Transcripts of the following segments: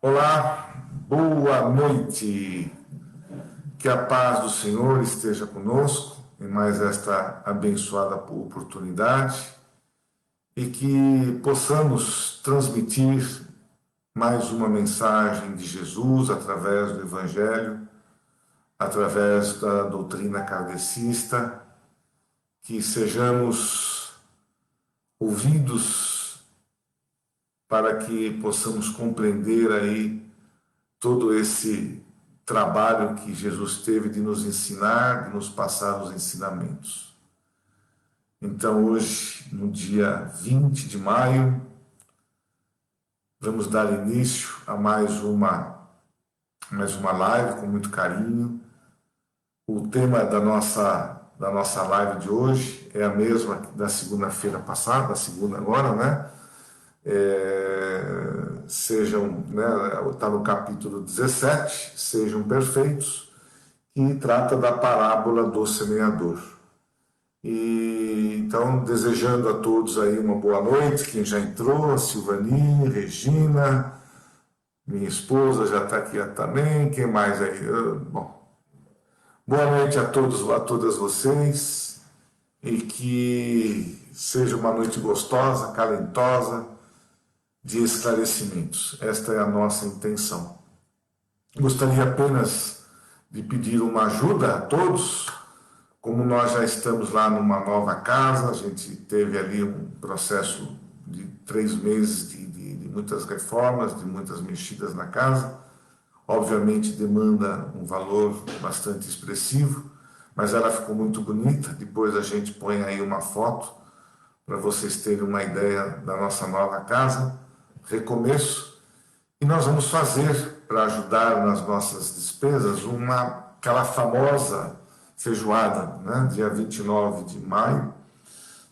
Olá, boa noite. Que a paz do Senhor esteja conosco em mais esta abençoada oportunidade e que possamos transmitir mais uma mensagem de Jesus através do Evangelho, através da doutrina kardecista, que sejamos ouvidos para que possamos compreender aí todo esse trabalho que Jesus teve de nos ensinar, de nos passar os ensinamentos. Então hoje, no dia 20 de maio, vamos dar início a mais uma live com muito carinho. O tema da nossa live de hoje é a mesma da segunda-feira passada, a segunda agora, né? Está no capítulo 17, sejam perfeitos, que trata da parábola do semeador. E então, desejando a todos aí uma boa noite, quem já entrou, a Silvani, Regina, minha esposa já está aqui também, quem mais aí? Bom, boa noite a todos, a todas vocês, e que seja uma noite gostosa, calentosa, de esclarecimentos. Esta é a nossa intenção. Gostaria apenas de pedir uma ajuda a todos, como nós já estamos lá numa nova casa, a gente teve ali um processo de 3 meses de muitas reformas, de muitas mexidas na casa, obviamente demanda um valor bastante expressivo, mas ela ficou muito bonita. Depois a gente põe aí uma foto para vocês terem uma ideia da nossa nova casa, recomeço, e nós vamos fazer, para ajudar nas nossas despesas, aquela famosa feijoada, né? Dia 29 de maio,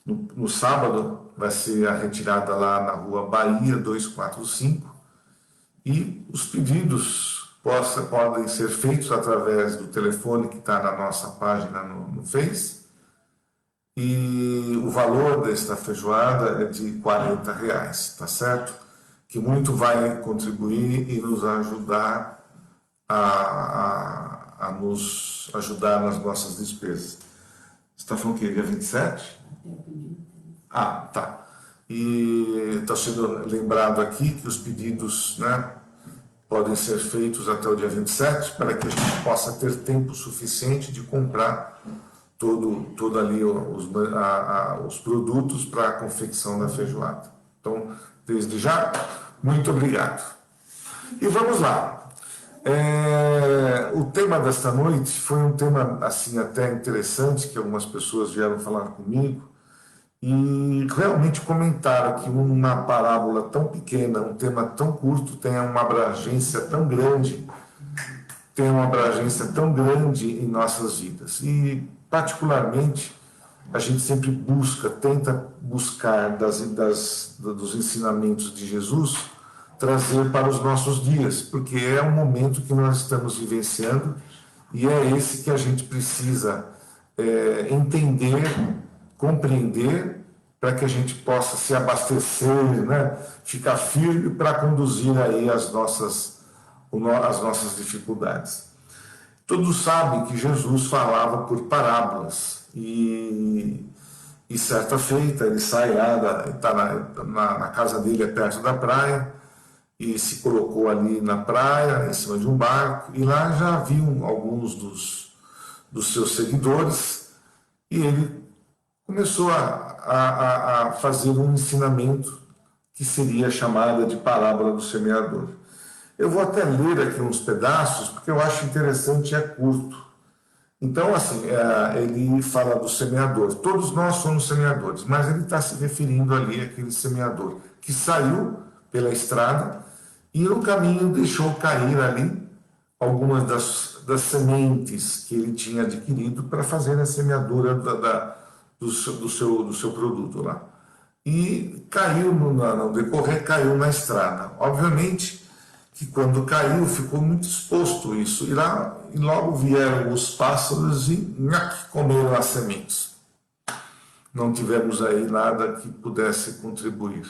no sábado, vai ser a retirada lá na rua Bahia 245, e os pedidos podem ser feitos através do telefone que está na nossa página no Face, e o valor desta feijoada é de R$40, tá certo? Que muito vai contribuir e nos ajudar a nos ajudar nas nossas despesas. Você está falando que dia 27? Ah, tá. E está sendo lembrado aqui que os pedidos, né, podem ser feitos até o dia 27, para que a gente possa ter tempo suficiente de comprar todo ali os produtos para a confecção da feijoada. Então, desde já, muito obrigado. E vamos lá. O tema desta noite foi um tema assim até interessante, que algumas pessoas vieram falar comigo e realmente comentaram que uma parábola tão pequena, um tema tão curto, tem uma abrangência tão grande, em nossas vidas. E, particularmente, a gente sempre tenta buscar dos ensinamentos de Jesus, trazer para os nossos dias, porque é o momento que nós estamos vivenciando e é esse que a gente precisa entender, compreender, para que a gente possa se abastecer, né? Ficar firme para conduzir aí as nossas dificuldades. Todos sabem que Jesus falava por parábolas, e certa feita ele sai lá, está na casa dele, é perto da praia, e se colocou ali na praia, em cima de um barco, e lá já haviam alguns dos seus seguidores, e ele começou a fazer um ensinamento que seria chamada de parábola do semeador. Eu vou até ler aqui uns pedaços, porque eu acho interessante e é curto. Então, assim, ele fala do semeador. Todos nós somos semeadores, mas ele está se referindo ali àquele semeador que saiu pela estrada e no caminho deixou cair ali algumas das sementes que ele tinha adquirido para fazer a semeadura do seu produto lá. E caiu, no decorrer, caiu na estrada. Obviamente que quando caiu ficou muito exposto isso, e logo vieram os pássaros e comeram as sementes. Não tivemos aí nada que pudesse contribuir.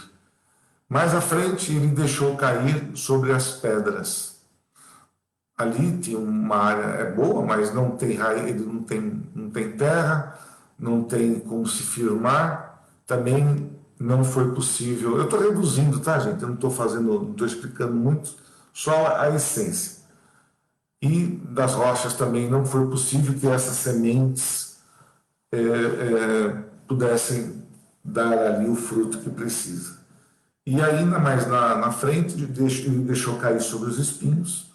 Mais à frente, ele deixou cair sobre as pedras. Ali tinha uma área boa, mas não tem raiz, ele não tem terra, não tem como se firmar, também não foi possível. Eu estou reduzindo, tá, gente? Eu não estou explicando muito, só a essência. E das rochas também não foi possível que essas sementes pudessem dar ali o fruto que precisa. E ainda mais na frente, ele deixou cair sobre os espinhos,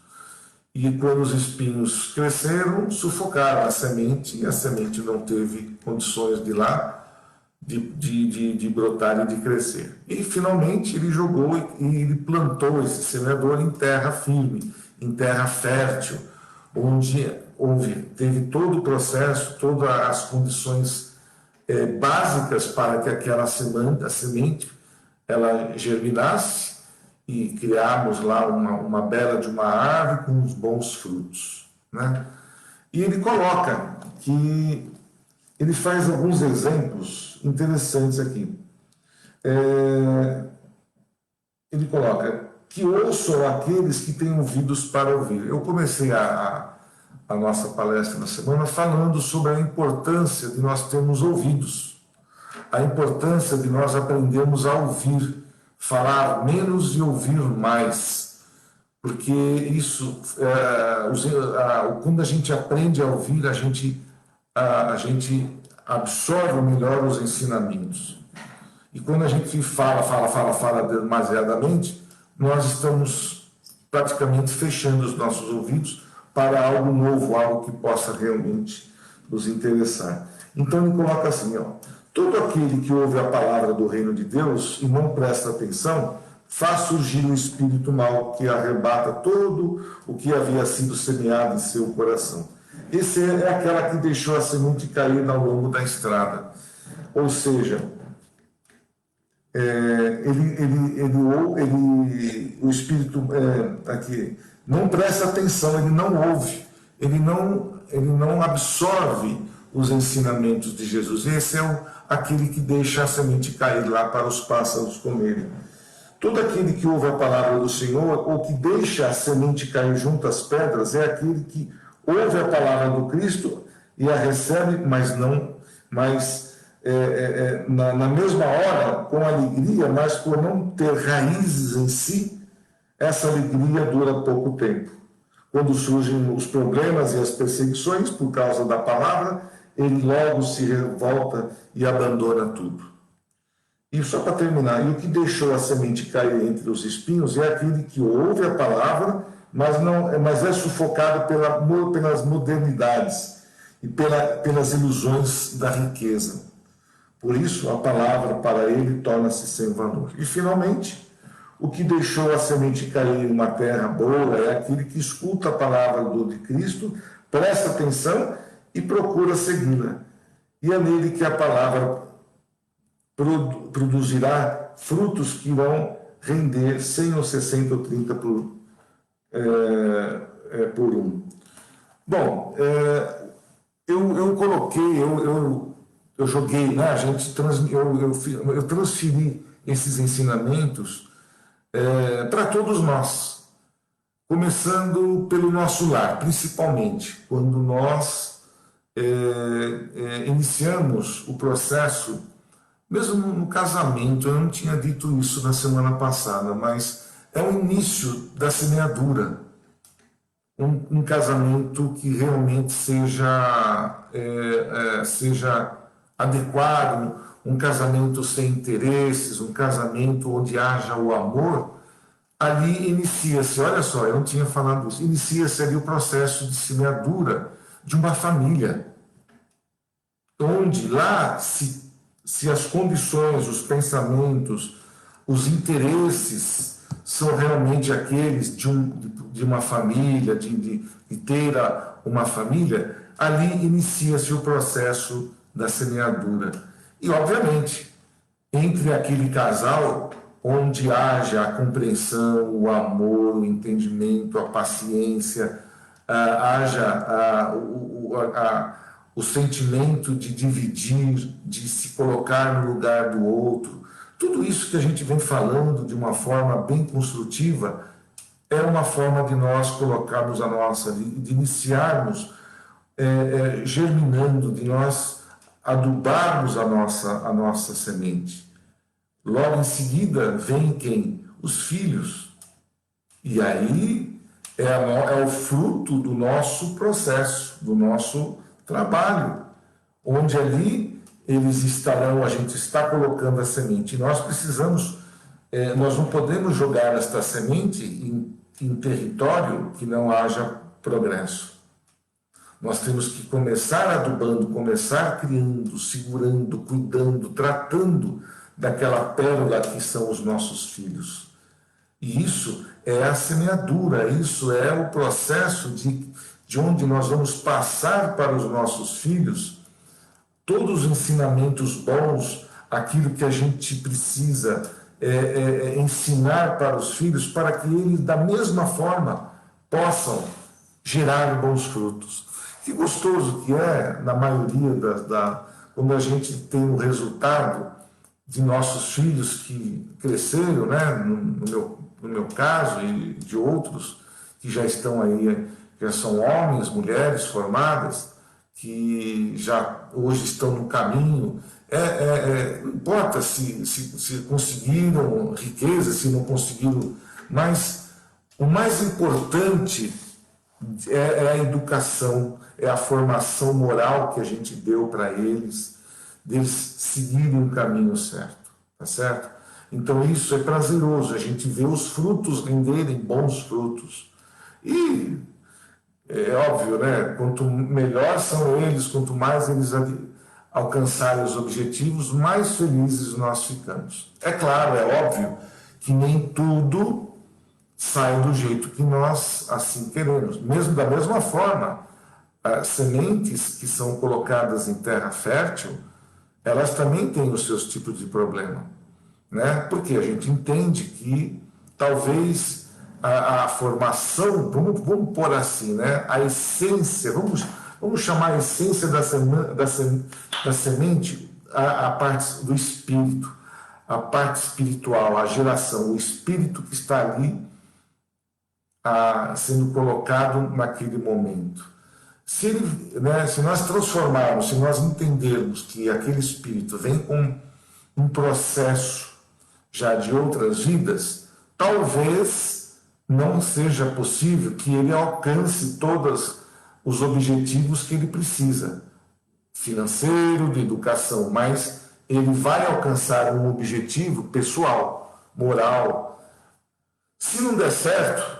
e quando os espinhos cresceram, sufocaram a semente, e a semente não teve condições de brotar e de crescer. E finalmente ele jogou e ele plantou esse semeador em terra firme, em terra fértil, onde teve todo o processo, todas as condições básicas para que aquela semente ela germinasse e criarmos lá uma bela de uma árvore com uns bons frutos, né? E ele coloca que ele faz alguns exemplos interessantes aqui. Ele coloca que ouçam aqueles que têm ouvidos para ouvir. Eu comecei a nossa palestra na semana falando sobre a importância de nós termos ouvidos, a importância de nós aprendermos a ouvir, falar menos e ouvir mais, porque isso, quando a gente aprende a ouvir, a gente absorve melhor os ensinamentos. E quando a gente fala demasiadamente, nós estamos praticamente fechando os nossos ouvidos para algo novo, algo que possa realmente nos interessar. Então ele coloca assim, ó: todo aquele que ouve a palavra do reino de Deus e não presta atenção, faz surgir um espírito mau que arrebata todo o que havia sido semeado em seu coração. Esse é aquela que deixou a semente cair ao longo da estrada. Ou seja, o espírito aqui não presta atenção, ele não ouve, ele não absorve os ensinamentos de Jesus. Esse é aquele que deixa a semente cair lá para os pássaros comerem. Todo aquele que ouve a palavra do Senhor, ou que deixa a semente cair junto às pedras, é aquele que ouve a palavra do Cristo e a recebe, na mesma hora, com alegria, mas por não ter raízes em si, essa alegria dura pouco tempo. Quando surgem os problemas e as perseguições por causa da palavra, ele logo se revolta e abandona tudo. E só para terminar, e o que deixou a semente cair entre os espinhos é aquele que ouve a palavra, mas é sufocado pelas modernidades e pelas ilusões da riqueza. Por isso, a palavra para ele torna-se sem valor. E, finalmente, o que deixou a semente cair em uma terra boa é aquele que escuta a palavra de Cristo, presta atenção e procura segui-la. E é nele que a palavra produzirá frutos que irão render 100 ou 60 ou 30 por um. Bom, eu coloquei, eu joguei, né? Eu transferi esses ensinamentos para todos nós, começando pelo nosso lar, principalmente, quando nós iniciamos o processo, mesmo no casamento. Eu não tinha dito isso na semana passada, mas é o início da semeadura. Um casamento que realmente seja adequado, um casamento sem interesses, um casamento onde haja o amor. Ali inicia-se, olha só, eu não tinha falado isso, inicia-se ali o processo de semeadura de uma família, onde lá se as condições, os pensamentos, os interesses são realmente aqueles de uma família, de ter uma família, ali inicia-se o processo da semeadura. E, obviamente, entre aquele casal, onde haja a compreensão, o amor, o entendimento, a paciência, haja o sentimento de dividir, de se colocar no lugar do outro, Tudo isso que a gente vem falando de uma forma bem construtiva é uma forma de nós colocarmos a nossa, de iniciarmos germinando, de nós adubarmos a nossa semente. Logo em seguida vem quem? Os filhos. E aí é o fruto do nosso processo, do nosso trabalho, onde ali eles estarão, a gente está colocando a semente. E nós precisamos, nós não podemos jogar esta semente em território que não haja progresso. Nós temos que começar adubando, começar criando, segurando, cuidando, tratando daquela pérola que são os nossos filhos. E isso é a semeadura, isso é o processo de onde nós vamos passar para os nossos filhos todos os ensinamentos bons, aquilo que a gente precisa ensinar para os filhos, para que eles, da mesma forma, possam gerar bons frutos. Que gostoso que é, na maioria quando a gente tem o resultado de nossos filhos que cresceram, né? No meu caso e de outros que já estão aí, já são homens, mulheres formadas, que já hoje estão no caminho. Não importa se conseguiram riqueza, se não conseguiram, mas o mais importante é a educação, é a formação moral que a gente deu para eles, deles seguirem o caminho certo, tá certo? Então isso é prazeroso, a gente vê os frutos renderem bons frutos. E é óbvio, né? Quanto melhor são eles, quanto mais eles alcançarem os objetivos, mais felizes nós ficamos. É claro, é óbvio que nem tudo sai do jeito que nós assim queremos. Mesmo da mesma forma, as sementes que são colocadas em terra fértil, elas também têm os seus tipos de problema, né? Porque a gente entende que talvez a formação, vamos pôr assim, né? A essência, vamos chamar a essência da semente a parte do espírito, a parte espiritual, a geração, o espírito que está ali sendo colocado naquele momento. Se nós transformarmos, se nós entendermos que aquele espírito vem com um processo já de outras vidas, talvez não seja possível que ele alcance todos os objetivos que ele precisa, financeiro, de educação, mas ele vai alcançar um objetivo pessoal, moral. Se não der certo,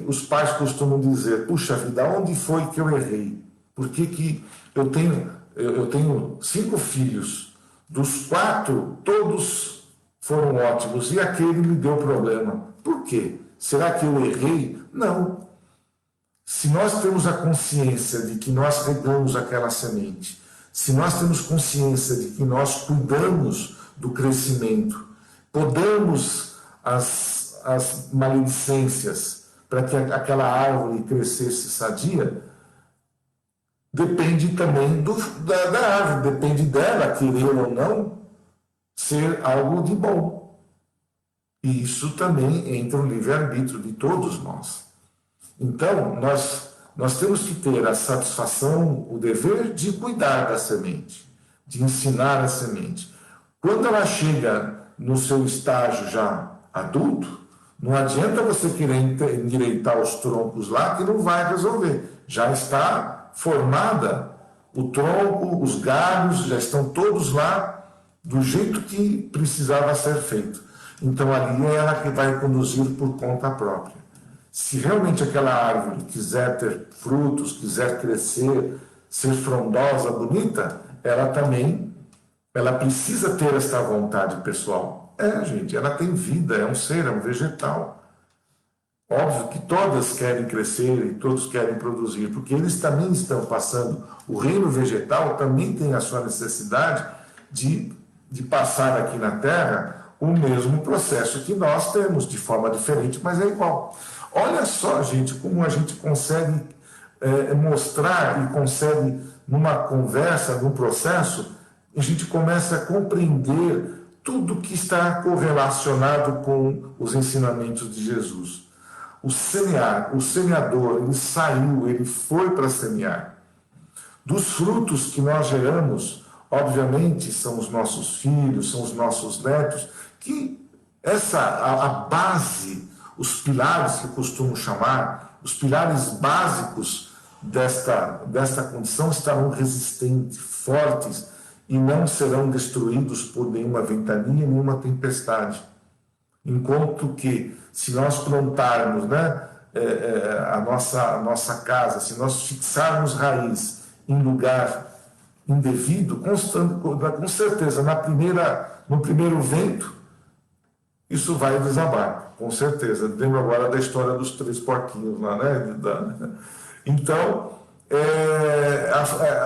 os pais costumam dizer: puxa vida, onde foi que eu errei? Por que eu tenho 5 filhos, dos 4, todos foram ótimos e aquele me deu problema. Por quê? Será que eu errei? Não. Se nós temos a consciência de que nós regamos aquela semente, se nós temos consciência de que nós cuidamos do crescimento, podamos as maledicências para que aquela árvore crescesse sadia, depende também da árvore, depende dela querer ou não ser algo de bom. E isso também entra no livre-arbítrio de todos nós. Então, nós temos que ter a satisfação, o dever de cuidar da semente, de ensinar a semente. Quando ela chega no seu estágio já adulto, não adianta você querer endireitar os troncos lá, que não vai resolver. Já está formada o tronco, os galhos, já estão todos lá do jeito que precisava ser feito. Então ali é ela que vai conduzir por conta própria. Se realmente aquela árvore quiser ter frutos, quiser crescer, ser frondosa, bonita, ela precisa ter esta vontade pessoal. Gente, ela tem vida, é um ser, é um vegetal. Óbvio que todas querem crescer e todos querem produzir, porque eles também estão passando, o reino vegetal também tem a sua necessidade de passar aqui na Terra o mesmo processo que nós temos, de forma diferente, mas é igual. Olha só, gente, como a gente consegue mostrar e consegue, numa conversa, num processo, a gente começa a compreender tudo que está correlacionado com os ensinamentos de Jesus. O semear, o semeador, ele saiu, ele foi para semear. Dos frutos que nós geramos, obviamente, são os nossos filhos, são os nossos netos, que a base, os pilares que costumo chamar, os pilares básicos desta condição estarão resistentes, fortes, e não serão destruídos por nenhuma ventania, nenhuma tempestade. Enquanto que, se nós plantarmos, né, a nossa casa, se nós fixarmos raiz em lugar indevido, com certeza, no primeiro vento, isso vai desabar, com certeza. Lembro agora da história dos 3 porquinhos lá, né? Então,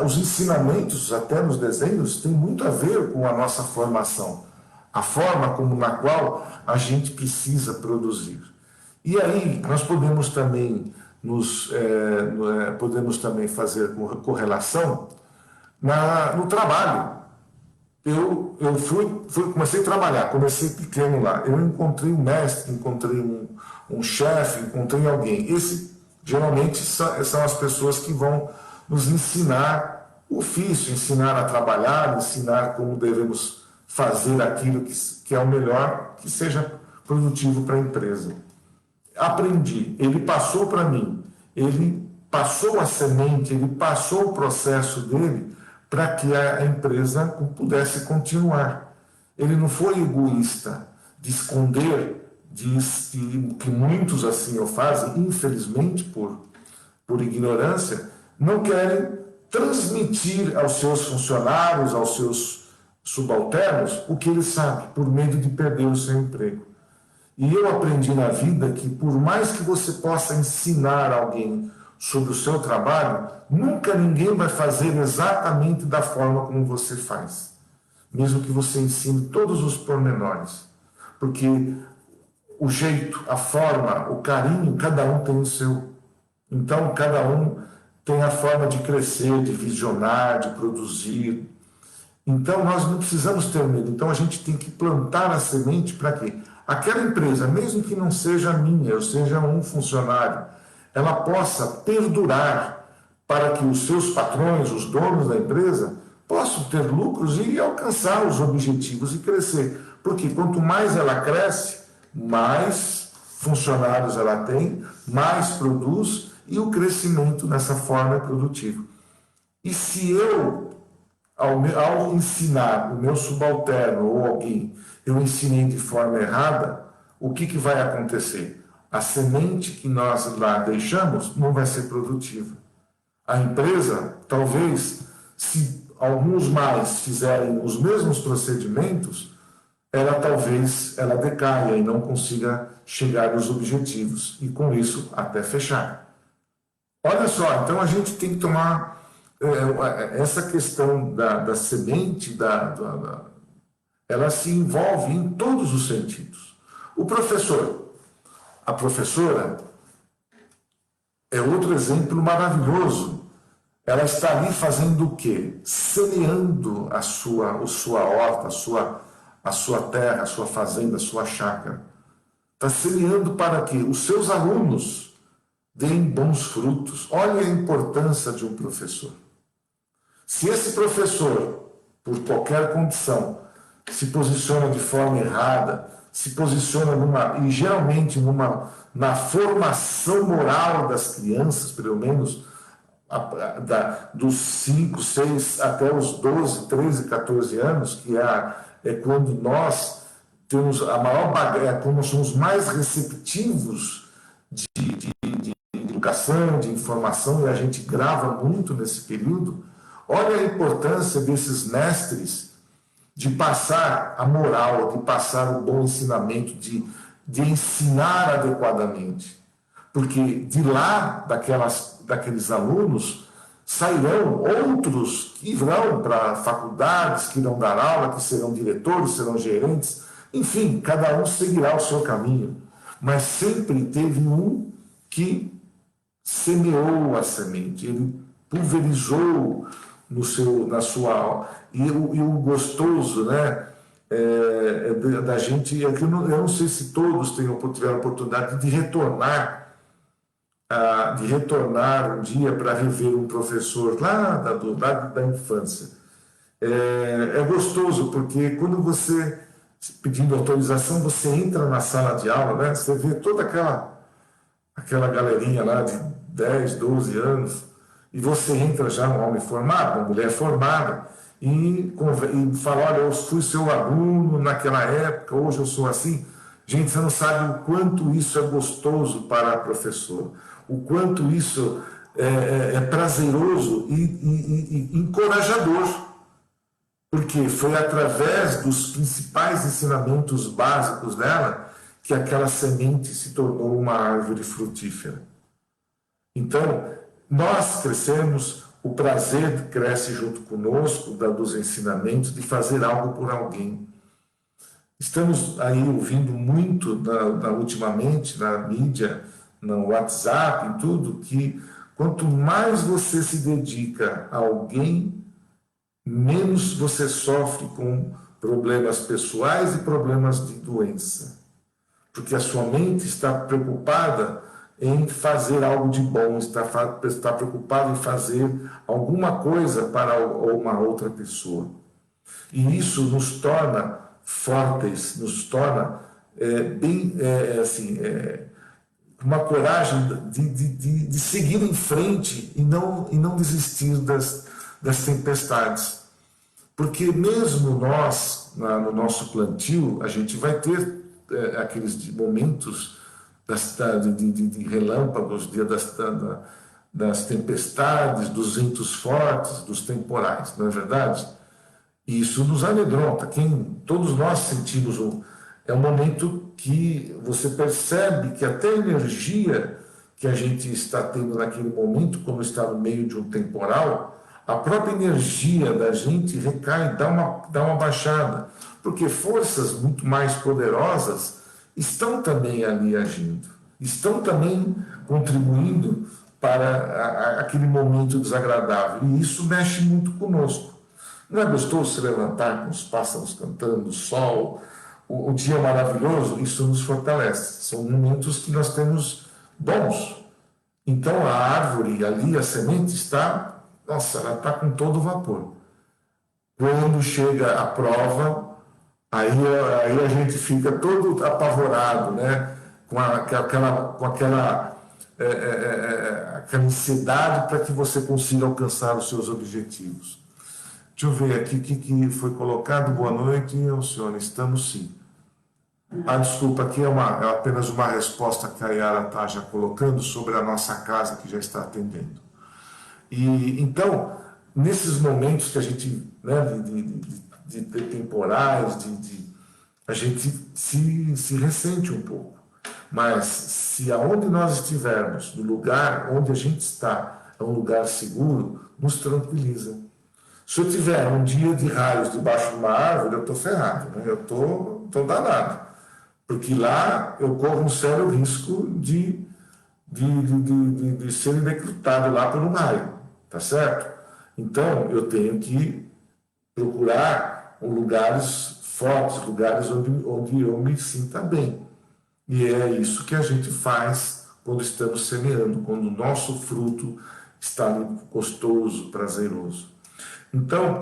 os ensinamentos, até nos desenhos, têm muito a ver com a nossa formação, a forma na qual a gente precisa produzir. E aí, nós podemos também fazer correlação no trabalho. Eu comecei a trabalhar, comecei pequeno lá. Eu encontrei um mestre, encontrei um chefe, encontrei alguém. Geralmente são as pessoas que vão nos ensinar o ofício, ensinar a trabalhar, ensinar como devemos fazer aquilo que é o melhor, que seja produtivo para a empresa. Aprendi, ele passou para mim, ele passou a semente, ele passou o processo dele para que a empresa pudesse continuar. Ele não foi egoísta de esconder, que muitos assim o fazem, infelizmente por ignorância, não querem transmitir aos seus funcionários, aos seus subalternos, o que eles sabem, por medo de perder o seu emprego. E eu aprendi na vida que, por mais que você possa ensinar alguém sobre o seu trabalho, nunca ninguém vai fazer exatamente da forma como você faz, mesmo que você ensine todos os pormenores, porque o jeito, a forma, o carinho, cada um tem o seu. Então, cada um tem a forma de crescer, de visionar, de produzir. Então, nós não precisamos ter medo. Então, a gente tem que plantar a semente para quê? Aquela empresa, mesmo que não seja minha, ou seja um funcionário, ela possa perdurar para que os seus patrões, os donos da empresa, possam ter lucros e alcançar os objetivos e crescer. Porque quanto mais ela cresce, mais funcionários ela tem, mais produz e o crescimento nessa forma é produtivo. E se eu, ao ensinar o meu subalterno ou alguém, eu ensinei de forma errada, o que vai acontecer? A semente que nós lá deixamos não vai ser produtiva. A empresa, talvez, se alguns mais fizerem os mesmos procedimentos, ela decaia e não consiga chegar aos objetivos, e com isso até fechar. Olha só, então a gente tem que tomar essa questão da semente, ela se envolve em todos os sentidos. O professor, a professora, é outro exemplo maravilhoso. Ela está ali fazendo o quê? Semeando a sua horta, a sua terra, a sua fazenda, a sua chácara. Está semeando para que os seus alunos deem bons frutos. Olha a importância de um professor. Se esse professor, por qualquer condição, se posiciona de forma errada, se posiciona geralmente na formação moral das crianças, pelo menos dos 5, 6 até os 12, 13, 14 anos, que é quando nós temos a maior bagagem, quando nós somos mais receptivos de educação, de informação, e a gente grava muito nesse período. Olha a importância desses mestres de passar a moral, de passar o bom ensinamento, de ensinar adequadamente. Porque de lá, daqueles alunos, sairão outros que irão para faculdades, que irão dar aula, que serão diretores, serão gerentes, enfim, cada um seguirá o seu caminho. Mas sempre teve um que semeou a semente, ele pulverizou na sua... E o gostoso, né, da gente, é que eu não sei se todos tiveram a oportunidade de retornar um dia para rever um professor lá da infância. É gostoso, porque quando você, pedindo autorização, você entra na sala de aula, né? Você vê toda aquela galerinha lá de 10, 12 anos, e você entra já um homem formado, uma mulher formada, e fala, olha, eu fui seu aluno naquela época, hoje eu sou assim. Gente, você não sabe o quanto isso é gostoso para a professora, o quanto isso é prazeroso e encorajador, porque foi através dos principais ensinamentos básicos dela que aquela semente se tornou uma árvore frutífera. Então, nós crescemos, o prazer cresce junto conosco, dos ensinamentos, de fazer algo por alguém. Estamos aí ouvindo muito ultimamente na mídia, no WhatsApp, em tudo, que quanto mais você se dedica a alguém, menos você sofre com problemas pessoais e problemas de doença. Porque a sua mente está preocupada em fazer algo de bom, está preocupada em fazer alguma coisa para uma outra pessoa. E isso nos torna fortes, nos torna uma coragem de seguir em frente e não desistir das tempestades. Porque mesmo nós, no nosso plantio, a gente vai ter aqueles momentos de relâmpagos, das tempestades, dos ventos fortes, dos temporais, não é verdade? E isso nos amedronta. Todos nós sentimos é um momento que você percebe que até a energia que a gente está tendo naquele momento, quando está no meio de um temporal, a própria energia da gente recai, dá uma baixada, porque forças muito mais poderosas estão também ali agindo, estão também contribuindo para aquele momento desagradável, e isso mexe muito conosco. Não é gostoso se levantar com os pássaros cantando, o sol, o dia maravilhoso? Isso nos fortalece. São momentos que nós temos bons. Então a árvore ali, a semente está, ela está com todo vapor. Quando chega a prova, aí a gente fica todo apavorado, né? Com aquela ansiedade para que você consiga alcançar os seus objetivos. Deixa eu ver aqui o que foi colocado. Boa noite, Alcione. Estamos sim. Desculpa, aqui é apenas uma resposta que a Yara está já colocando sobre a nossa casa que já está atendendo. E então, nesses momentos que a gente, né, de temporais, a gente se ressente um pouco. Mas se aonde nós estivermos, no lugar onde a gente está, é um lugar seguro, nos tranquiliza. Se eu tiver um dia de raios debaixo de uma árvore, eu estou ferrado, né? Eu estou danado. Porque lá eu corro um sério risco de ser eletrocutado lá por um raio, tá certo? Então, eu tenho que procurar lugares fortes, lugares onde eu me sinta bem. E é isso que a gente faz quando estamos semeando, quando o nosso fruto está gostoso, prazeroso. Então,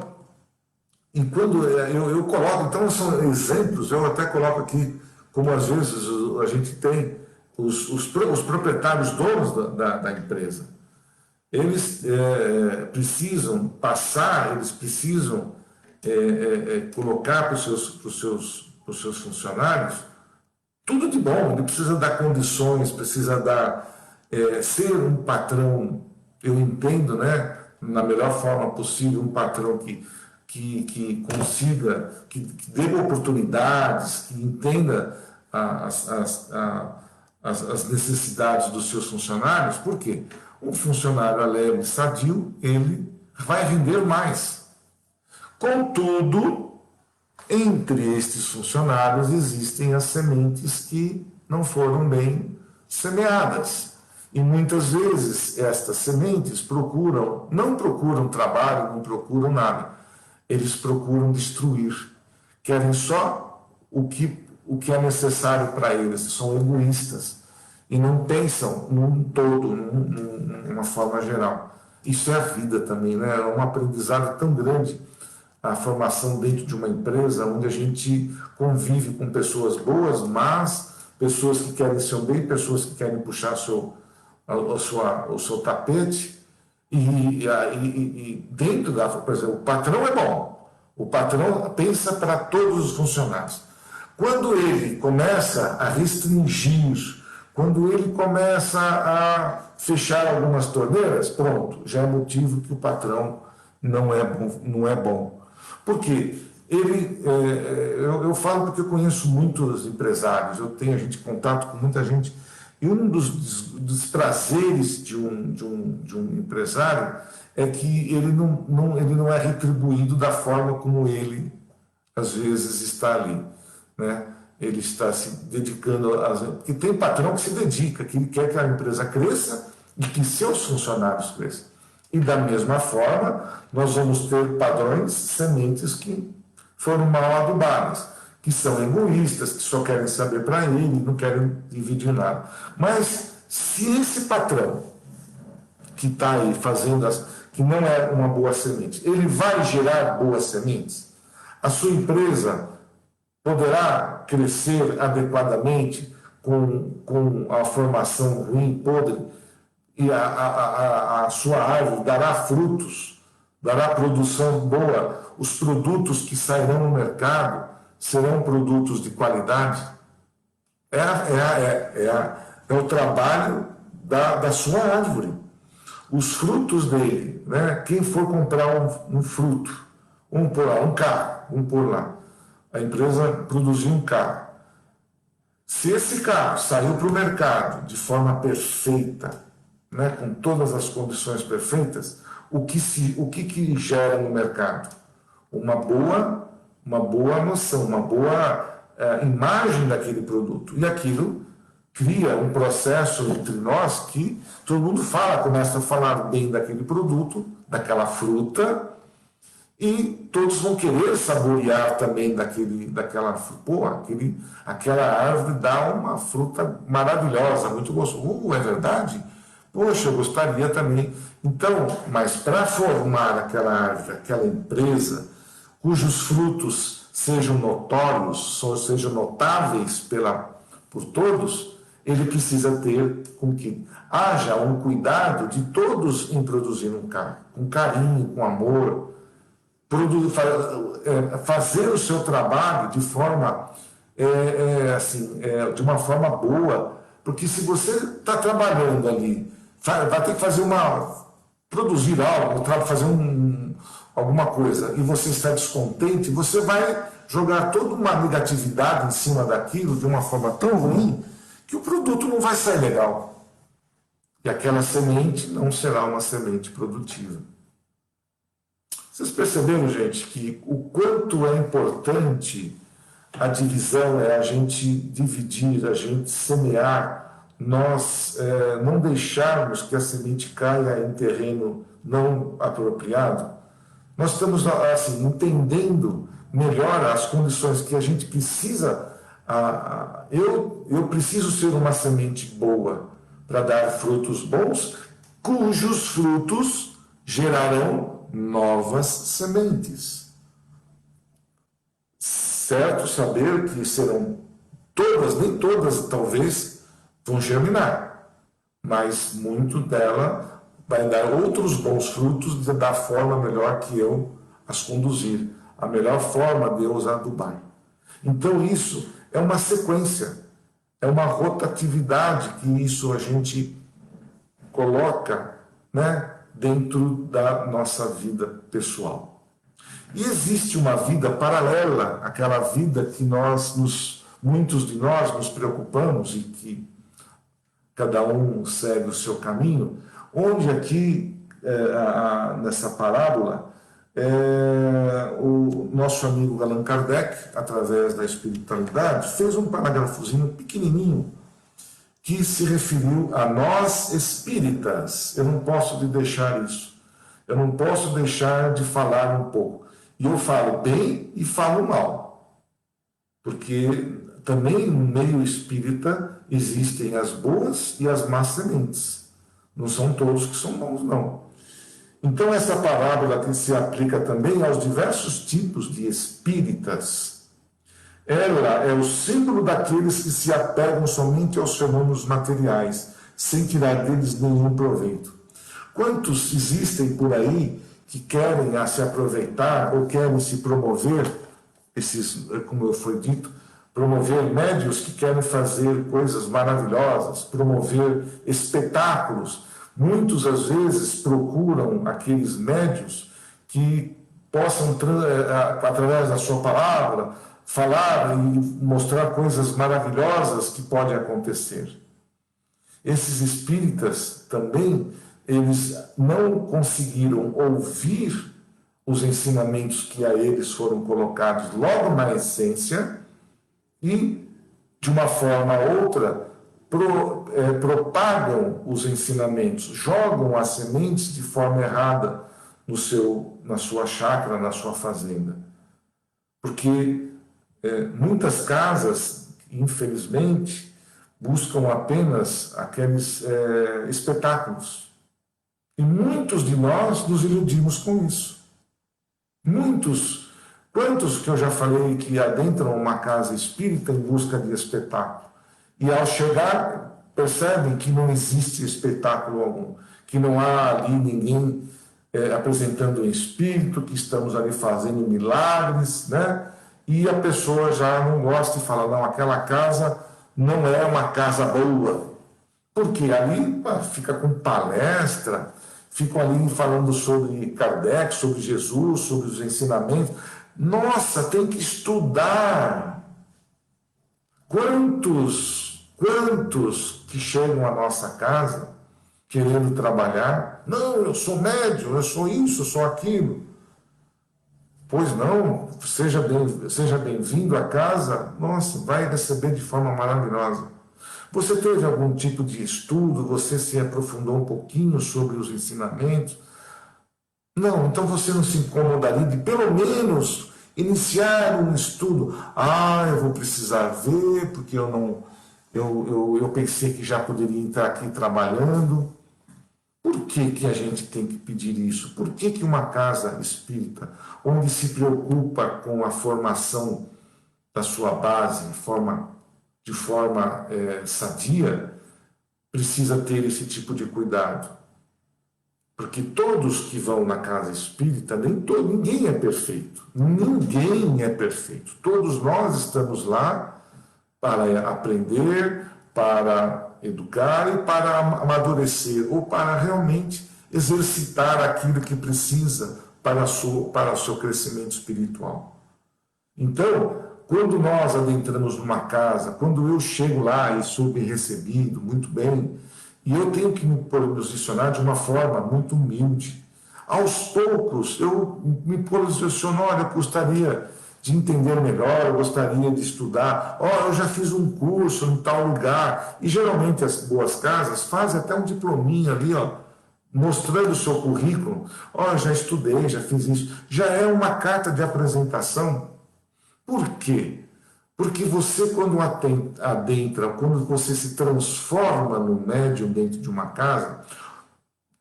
e quando eu coloco, então são exemplos, eu até coloco aqui, como às vezes a gente tem os proprietários, donos da empresa. Eles precisam passar, eles precisam colocar para os seus funcionários tudo de bom. Ele precisa dar condições, precisa ser um patrão, eu entendo, né, na melhor forma possível, um patrão que consiga, que dê oportunidades, que entenda as necessidades dos seus funcionários. Por quê? Um funcionário alegre, sadio, ele vai render mais. Contudo, entre estes funcionários existem as sementes que não foram bem semeadas. E muitas vezes estas sementes não procuram trabalho, não procuram nada. Eles procuram destruir, querem só o que é necessário para eles, são egoístas e não pensam num todo, numa forma geral. Isso é a vida também, né? É um aprendizado tão grande a formação dentro de uma empresa onde a gente convive com pessoas boas, mas pessoas que querem seu bem, pessoas que querem puxar o seu tapete e dentro da, por exemplo, o patrão é bom, o patrão pensa para todos os funcionários. Quando ele começa a restringir, quando ele começa a fechar algumas torneiras, pronto, já é motivo que o patrão não é bom. Por quê? Eu falo porque eu conheço muitos empresários, a gente contato com muita gente, e um dos prazeres de um empresário é que ele não é retribuído da forma como ele, às vezes, está ali, né? Ele está se dedicando porque tem patrão que se dedica, que ele quer que a empresa cresça e que seus funcionários cresçam. E da mesma forma, nós vamos ter padrões, sementes que foram mal adubadas, que são egoístas, que só querem saber para ele, não querem dividir nada. Mas se esse patrão que está aí fazendo que não é uma boa semente, ele vai gerar boas sementes, a sua empresa poderá crescer adequadamente com a formação ruim, podre, e a sua árvore dará frutos, dará produção boa, os produtos que sairão no mercado serão produtos de qualidade. É o trabalho da sua árvore. Os frutos dele, né? Quem for comprar um fruto, um carro, vamos por lá, a empresa produziu um carro. Se esse carro saiu para o mercado de forma perfeita, né, com todas as condições perfeitas, o que gera no mercado? Uma boa noção, uma boa imagem daquele produto. E aquilo cria um processo entre nós que todo mundo começa a falar bem daquele produto, daquela fruta, e todos vão querer saborear também aquela árvore dá uma fruta maravilhosa, muito gostosa. É verdade? Poxa, eu gostaria também. Então, mas para formar aquela árvore, aquela empresa, cujos frutos sejam notórios, sejam notáveis por todos, ele precisa ter com que haja um cuidado de todos em produzir um carro, com carinho, com amor, fazer o seu trabalho de forma de uma forma boa, porque se você está trabalhando ali, vai ter que produzir algo, fazer alguma coisa, e você está descontente, você vai jogar toda uma negatividade em cima daquilo de uma forma tão ruim que o produto não vai sair legal. E aquela semente não será uma semente produtiva. Vocês perceberam, gente, que o quanto é importante a divisão, a gente dividir, a gente semear, nós não deixarmos que a semente caia em terreno não apropriado? Nós estamos entendendo melhor as condições que a gente precisa. Eu preciso ser uma semente boa para dar frutos bons, cujos frutos gerarão novas sementes. Certo saber que serão todas, nem todas talvez vão germinar, mas muito dela vai dar outros bons frutos da forma melhor que eu as conduzir, a melhor forma de eu os adubar. Então isso é uma sequência, é uma rotatividade que isso a gente coloca, né, dentro da nossa vida pessoal. E existe uma vida paralela àquela vida que muitos de nós nos preocupamos e que cada um segue o seu caminho, onde aqui, nessa parábola, o nosso amigo Allan Kardec, através da espiritualidade, fez um parágrafozinho pequenininho que se referiu a nós espíritas. Eu não posso deixar isso. Eu não posso deixar de falar um pouco. E eu falo bem e falo mal. porque também no meio espírita existem as boas e as más sementes. Não são todos que são bons, não. Então, essa parábola que se aplica também aos diversos tipos de espíritas, ela é o símbolo daqueles que se apegam somente aos fenômenos materiais, sem tirar deles nenhum proveito. Quantos existem por aí que querem se aproveitar ou querem se promover, esses, como foi dito, promover médios que querem fazer coisas maravilhosas, promover espetáculos. Muitos, às vezes, procuram aqueles médios que possam, através da sua palavra, falar e mostrar coisas maravilhosas que podem acontecer. Esses espíritas também, eles não conseguiram ouvir os ensinamentos que a eles foram colocados logo na essência e, de uma forma ou outra, propagam os ensinamentos, jogam as sementes de forma errada na sua chácara, na sua fazenda. Porque muitas casas, infelizmente, buscam apenas aqueles espetáculos. E muitos de nós nos iludimos com isso. Muitos, quantos que eu já falei que adentram uma casa espírita em busca de espetáculo? E ao chegar, percebem que não existe espetáculo algum, que não há ali ninguém apresentando o espírito, que estamos ali fazendo milagres, né? E a pessoa já não gosta e fala, não, aquela casa não é uma casa boa. Porque ali fica com palestra, ficam ali falando sobre Kardec, sobre Jesus, sobre os ensinamentos. Nossa, tem que estudar. Quantos que chegam à nossa casa querendo trabalhar? Não, eu sou médium, eu sou isso, eu sou aquilo. Pois não, seja bem-vindo à casa, nossa, vai receber de forma maravilhosa. Você teve algum tipo de estudo, você se aprofundou um pouquinho sobre os ensinamentos? Não, então você não se incomodaria de pelo menos iniciar um estudo. Eu vou precisar ver, porque eu pensei que já poderia entrar aqui trabalhando. Por que a gente tem que pedir isso? Por que uma casa espírita, onde se preocupa com a formação da sua base de forma sadia, precisa ter esse tipo de cuidado? Porque todos que vão na casa espírita, ninguém é perfeito. Ninguém é perfeito. Todos nós estamos lá para aprender, para educar e para amadurecer, ou para realmente exercitar aquilo que precisa para o seu crescimento espiritual. Então, quando nós adentramos numa casa, quando eu chego lá e sou bem recebido, muito bem, e eu tenho que me posicionar de uma forma muito humilde. Aos poucos, eu me posiciono, olha, eu gostaria de entender melhor, eu gostaria de estudar. Eu já fiz um curso em tal lugar. E geralmente as boas casas fazem até um diplominha ali, mostrando o seu currículo. Eu já estudei, já fiz isso. Já é uma carta de apresentação. Por quê? Porque você, quando adentra, quando você se transforma no médium dentro de uma casa,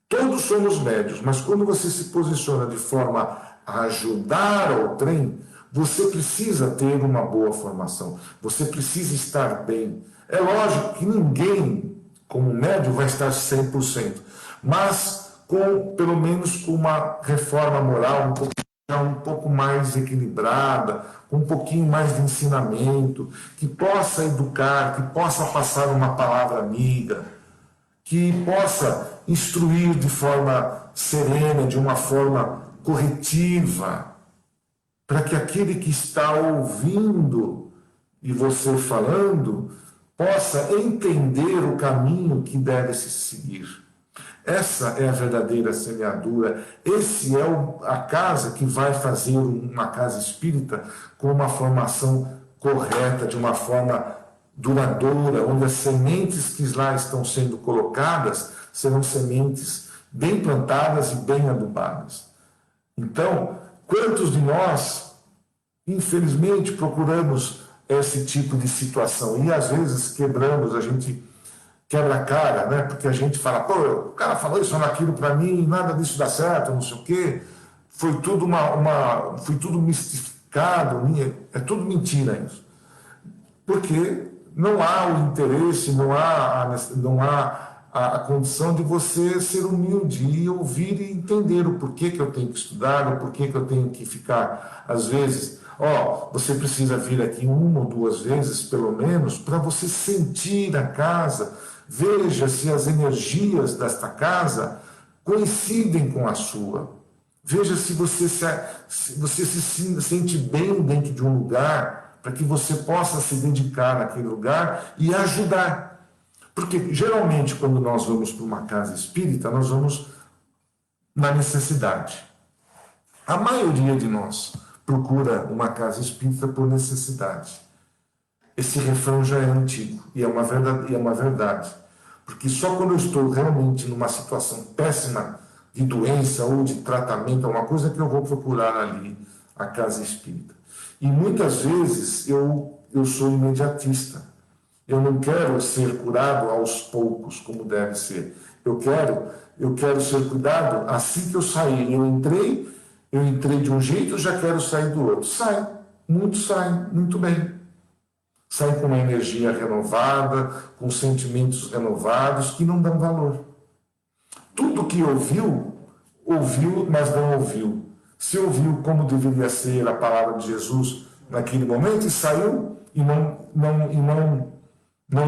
todos somos médios, mas quando você se posiciona de forma a ajudar ao trem, você precisa ter uma boa formação, você precisa estar bem. É lógico que ninguém, como médium, vai estar 100%, mas pelo menos com uma reforma moral um pouco mais equilibrada, com um pouquinho mais de ensinamento, que possa educar, que possa passar uma palavra amiga, que possa instruir de forma serena, de uma forma corretiva, para que aquele que está ouvindo e você falando possa entender o caminho que deve se seguir. Essa é a verdadeira semeadura. Esse é a casa que vai fazer uma casa espírita com uma formação correta, de uma forma duradoura, onde as sementes que lá estão sendo colocadas serão sementes bem plantadas e bem adubadas. Então, quantos de nós, infelizmente, procuramos esse tipo de situação. E às vezes quebramos, a gente quebra a cara, né? Porque a gente fala, pô, o cara falou isso ou aquilo para mim, nada disso dá certo, não sei o quê. Foi tudo foi tudo mistificado, é tudo mentira isso. Porque não há o interesse, não há a condição de você ser humilde e ouvir e entender o porquê que eu tenho que estudar, o porquê que eu tenho que ficar, às vezes, você precisa vir aqui uma ou duas vezes, pelo menos, para você sentir a casa, veja se as energias desta casa coincidem com a sua. Veja se você se sente bem dentro de um lugar, para que você possa se dedicar naquele lugar e ajudar. Porque, geralmente, quando nós vamos para uma casa espírita, nós vamos na necessidade. A maioria de nós procura uma casa espírita por necessidade. Esse refrão já é antigo e é uma verdade. Porque só quando eu estou realmente numa situação péssima de doença ou de tratamento, é uma coisa que eu vou procurar ali a casa espírita. E muitas vezes eu sou imediatista. Eu não quero ser curado aos poucos, como deve ser. Eu quero ser cuidado assim que eu sair. Eu entrei de um jeito, já quero sair do outro. Muitos saem muito bem. Saem com uma energia renovada, com sentimentos renovados, que não dão valor. Tudo que ouviu, mas não ouviu. Se ouviu como deveria ser a palavra de Jesus naquele momento e saiu e não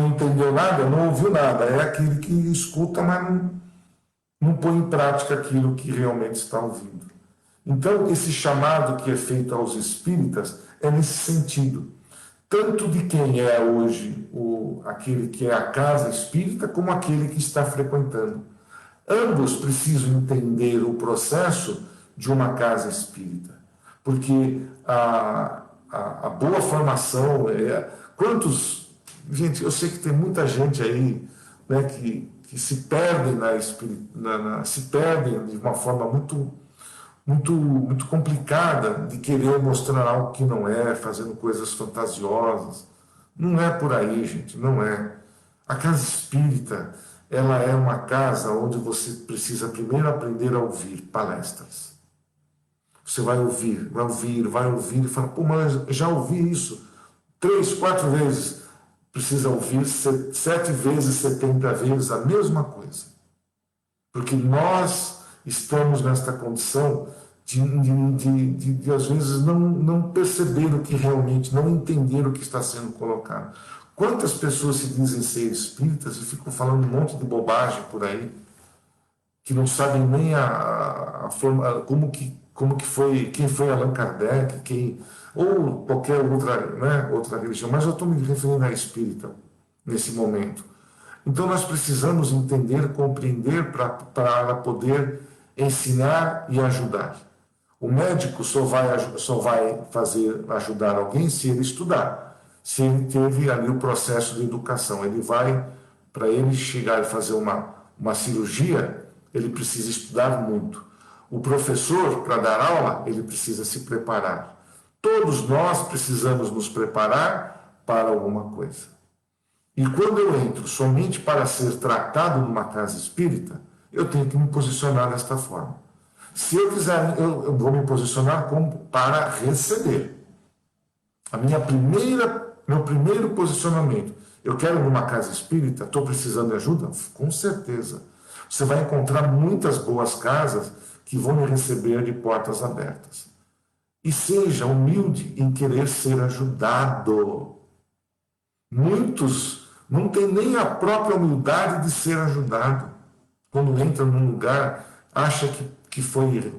entendeu nada, não ouviu nada. É aquele que escuta, mas não põe em prática aquilo que realmente está ouvindo. Então, esse chamado que é feito aos espíritas é nesse sentido. Tanto de quem é hoje aquele que é a casa espírita, como aquele que está frequentando. Ambos precisam entender o processo de uma casa espírita, porque a boa formação gente, eu sei que tem muita gente aí, né, que se perdem se perdem de uma forma muito complicada de querer mostrar algo que não é, fazendo coisas fantasiosas. Não é por aí, gente, não é. A casa espírita, ela é uma casa onde você precisa primeiro aprender a ouvir palestras. Você vai ouvir e fala, pô, mas eu já ouvi isso 3, 4 vezes. Precisa ouvir 7 vezes, 70 vezes a mesma coisa. Porque nós estamos nesta condição de às vezes, não perceber o que realmente, não entender o que está sendo colocado. Quantas pessoas se dizem ser espíritas e ficam falando um monte de bobagem por aí, que não sabem nem a forma, como que foi, quem foi Allan Kardec, ou qualquer outra religião, mas eu estou me referindo à espírita nesse momento. Então nós precisamos entender, compreender para poder ensinar e ajudar. O médico só vai ajudar alguém se ele estudar, se ele teve ali o processo de educação. Para ele chegar e fazer uma cirurgia, ele precisa estudar muito. O professor, para dar aula, ele precisa se preparar. Todos nós precisamos nos preparar para alguma coisa. E quando eu entro somente para ser tratado numa casa espírita, eu tenho que me posicionar desta forma. Se eu quiser, eu vou me posicionar para receber. Meu primeiro posicionamento, eu quero numa casa espírita, estou precisando de ajuda? Com certeza. Você vai encontrar muitas boas casas que vão me receber de portas abertas. E seja humilde em querer ser ajudado. Muitos não têm nem a própria humildade de ser ajudado. Quando entra num lugar, acha que foi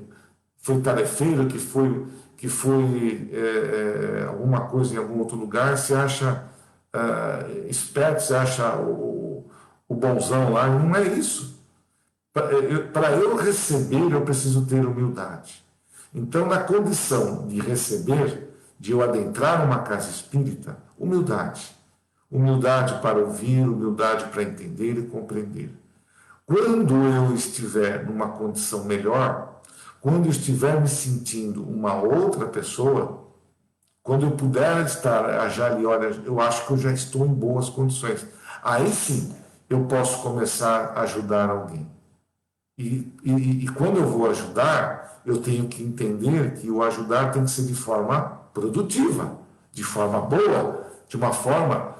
tarefeiro, que foi alguma coisa em algum outro lugar, se acha esperto, se acha o bonzão lá. Não é isso. Para eu receber, eu preciso ter humildade. Então, na condição de receber, de eu adentrar uma casa espírita, humildade. Humildade para ouvir, humildade para entender e compreender. Quando eu estiver numa condição melhor, quando eu estiver me sentindo uma outra pessoa, quando eu puder estar já ali, olha, eu acho que eu já estou em boas condições. Aí sim, eu posso começar a ajudar alguém. E quando eu vou ajudar, eu tenho que entender que o ajudar tem que ser de forma produtiva, de forma boa, de uma forma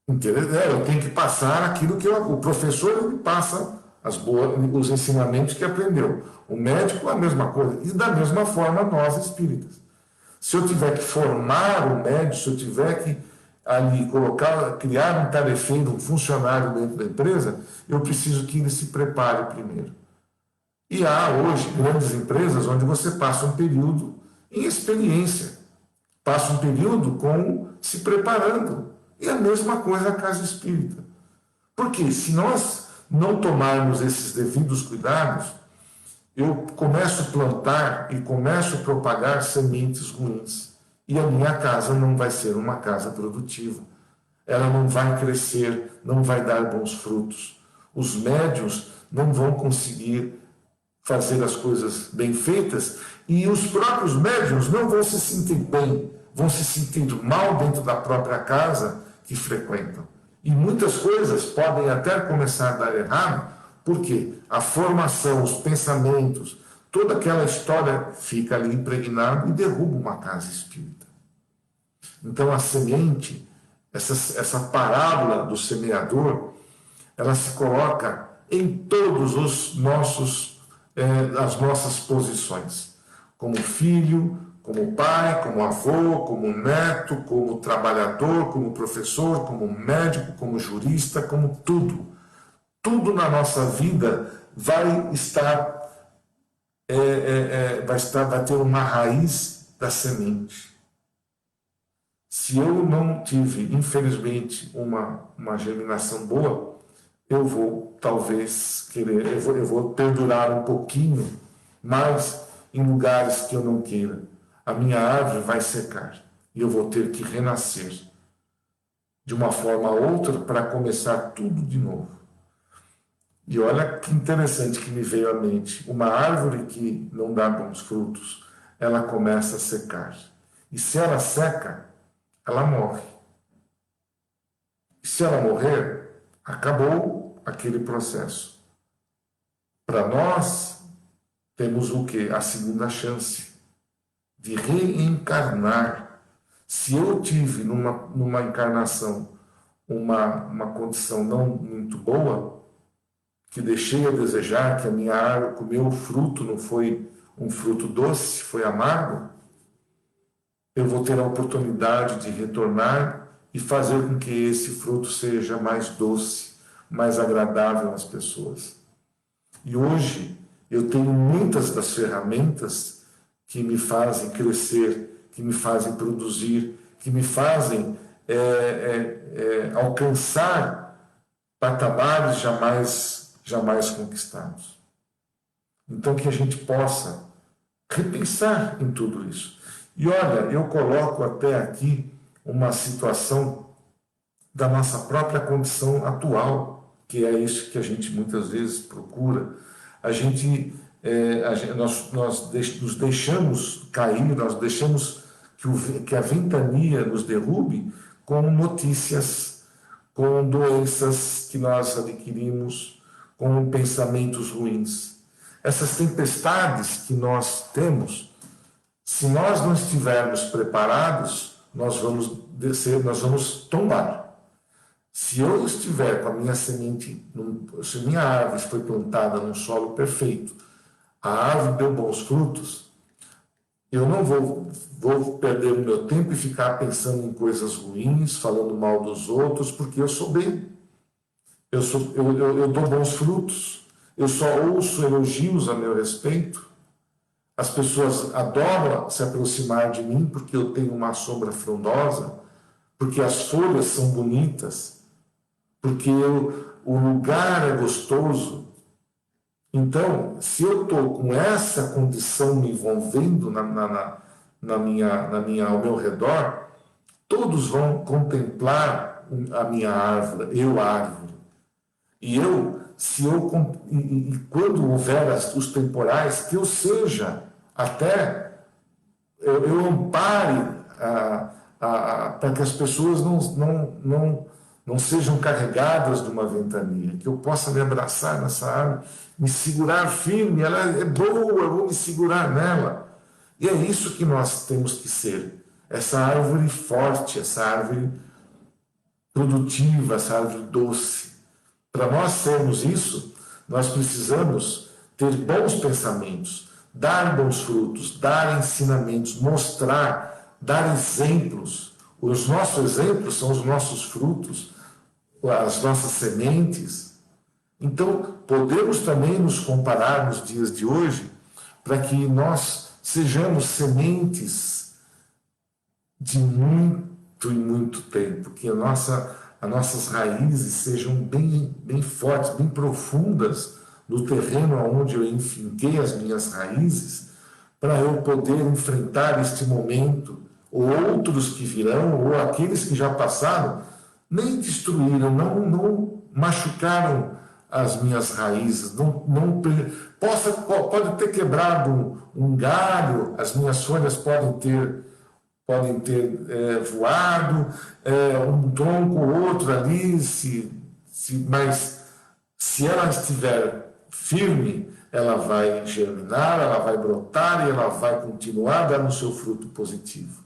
interessante. Eu tenho que passar aquilo que o professor me passa, os ensinamentos que aprendeu. O médico, a mesma coisa. E da mesma forma, nós espíritas. Se eu tiver que formar o médico, se eu tiver que ali criar um tarefeiro, um funcionário dentro da empresa, eu preciso que ele se prepare primeiro. E há hoje grandes empresas onde você passa um período em experiência, passa um período se preparando. E a mesma coisa a casa espírita. Porque se nós não tomarmos esses devidos cuidados, eu começo a plantar e começo a propagar sementes ruins. E a minha casa não vai ser uma casa produtiva. Ela não vai crescer, não vai dar bons frutos. Os médiuns não vão conseguir fazer as coisas bem feitas e os próprios médiuns não vão se sentir bem, vão se sentir mal dentro da própria casa que frequentam. E muitas coisas podem até começar a dar errado, porque a formação, os pensamentos, toda aquela história fica ali impregnada e derruba uma casa espírita. Então a semente, essa parábola do semeador, ela se coloca em todos as nossas posições, como filho, como pai, como avô, como neto, como trabalhador, como professor, como médico, como jurista, como tudo. Tudo na nossa vida vai ter uma raiz da semente. Se eu não tive, infelizmente, uma germinação boa, eu vou talvez querer, eu vou perdurar um pouquinho mais em lugares que eu não queira. A minha árvore vai secar e eu vou ter que renascer de uma forma ou outra para começar tudo de novo. E olha que interessante que me veio à mente. Uma árvore que não dá bons frutos, ela começa a secar. E se ela seca, ela morre. E se ela morrer, acabou aquele processo. Para nós, temos o quê? A segunda chance de reencarnar. Se eu tive numa encarnação uma condição não muito boa, que deixei a desejar, que a minha árvore, o meu fruto não foi um fruto doce, foi amargo, eu vou ter a oportunidade de retornar e fazer com que esse fruto seja mais doce, mais agradável às pessoas. E hoje eu tenho muitas das ferramentas que me fazem crescer, que me fazem produzir, que me fazem alcançar patamares jamais conquistados. Então que a gente possa repensar em tudo isso. E olha, eu coloco até aqui uma situação da nossa própria condição atual, que é isso que a gente muitas vezes procura. Nós nos deixamos cair, nós deixamos que a ventania nos derrube com notícias, com doenças que nós adquirimos, com pensamentos ruins. Essas tempestades que nós temos, se nós não estivermos preparados, nós vamos tombar. Se eu estiver com a minha semente, se minha árvore foi plantada num solo perfeito, a árvore deu bons frutos, eu não vou perder o meu tempo e ficar pensando em coisas ruins, falando mal dos outros, porque eu sou bem. Eu dou bons frutos, eu só ouço elogios a meu respeito. As pessoas adoram se aproximar de mim porque eu tenho uma sombra frondosa, porque as folhas são bonitas, porque o lugar é gostoso. Então, se eu estou com essa condição me envolvendo ao meu redor, todos vão contemplar a minha árvore, a árvore. E quando houver os temporais, que eu seja até eu ampare para que as pessoas não sejam carregadas de uma ventania, que eu possa me abraçar nessa árvore, me segurar firme, ela é boa, eu vou me segurar nela. E é isso que nós temos que ser, essa árvore forte, essa árvore produtiva, essa árvore doce. Para nós sermos isso, nós precisamos ter bons pensamentos, dar bons frutos, dar ensinamentos, mostrar, dar exemplos. Os nossos exemplos são os nossos frutos, as nossas sementes. Então, podemos também nos comparar nos dias de hoje para que nós sejamos sementes de muito e muito tempo, que as nossas raízes sejam bem fortes, bem profundas no terreno onde eu enfinquei as minhas raízes, para eu poder enfrentar este momento, ou outros que virão, ou aqueles que já passaram, nem destruíram, não machucaram as minhas raízes, pode ter quebrado um galho, as minhas folhas podem ter voado, um tronco ou outro ali, mas se ela estiver firme, ela vai germinar, ela vai brotar e ela vai continuar dando o seu fruto positivo.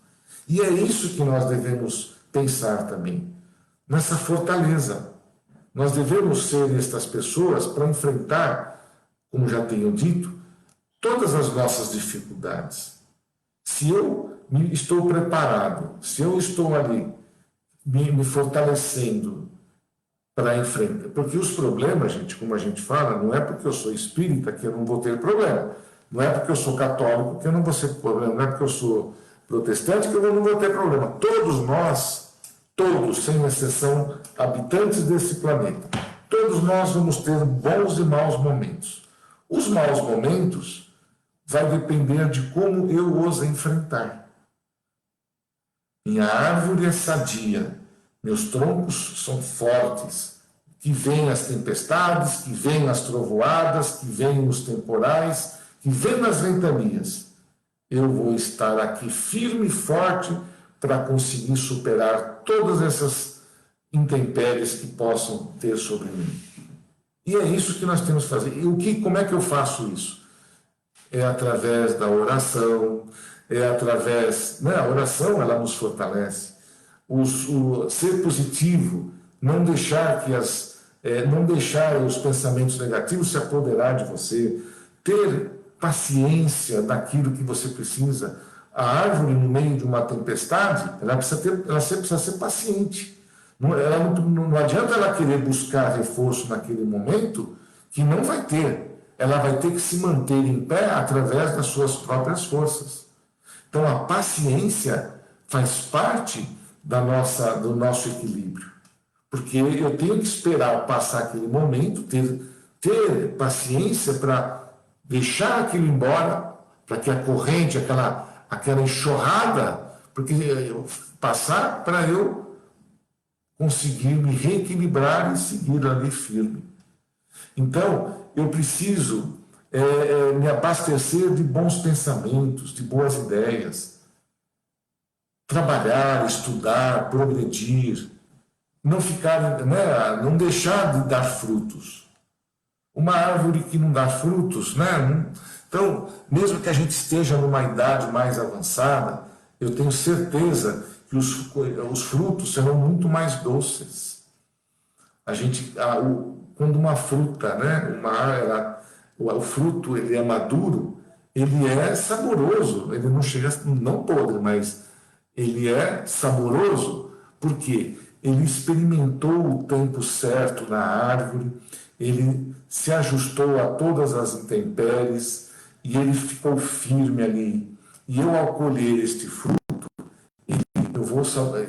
E é isso que nós devemos pensar também, nessa fortaleza. Nós devemos ser estas pessoas para enfrentar, como já tenho dito, todas as nossas dificuldades. Se eu estou preparado, se eu estou ali me fortalecendo para enfrentar, porque os problemas, gente, como a gente fala, não é porque eu sou espírita que eu não vou ter problema, não é porque eu sou católico que eu não vou ter problema, não é porque eu sou protestante que eu não vou ter problema. Todos nós, todos, sem exceção, habitantes desse planeta, todos nós vamos ter bons e maus momentos. Os maus momentos vai depender de como eu os enfrentar. Minha árvore é sadia, meus troncos são fortes, que vêm as tempestades, que vêm as trovoadas, que vêm os temporais, que vêm as ventanias. Eu vou estar aqui firme e forte para conseguir superar todas essas intempéries que possam ter sobre mim. E é isso que nós temos que fazer. E como é que eu faço isso? É através da oração, a oração ela nos fortalece. Ser positivo, não deixar os pensamentos negativos se apoderar de você, ter paciência daquilo que você precisa. A árvore, no meio de uma tempestade, ela precisa ser paciente. Não adianta ela querer buscar reforço naquele momento, que não vai ter. Ela vai ter que se manter em pé através das suas próprias forças. Então, a paciência faz parte do nosso equilíbrio. Porque eu tenho que esperar passar aquele momento, ter paciência para deixar aquilo embora, para que a corrente, aquela enxurrada, porque passar para eu conseguir me reequilibrar e seguir ali firme. Então, eu preciso me abastecer de bons pensamentos, de boas ideias, trabalhar, estudar, progredir, não deixar de dar frutos. Uma árvore que não dá frutos, Então, mesmo que a gente esteja numa idade mais avançada, eu tenho certeza que os frutos serão muito mais doces. Quando uma fruta, o fruto ele é maduro, ele é saboroso, ele não chega não podre, mas ele é saboroso porque ele experimentou o tempo certo na árvore, ele se ajustou a todas as intempéries e ele ficou firme ali. E eu, ao colher este fruto, eu vou,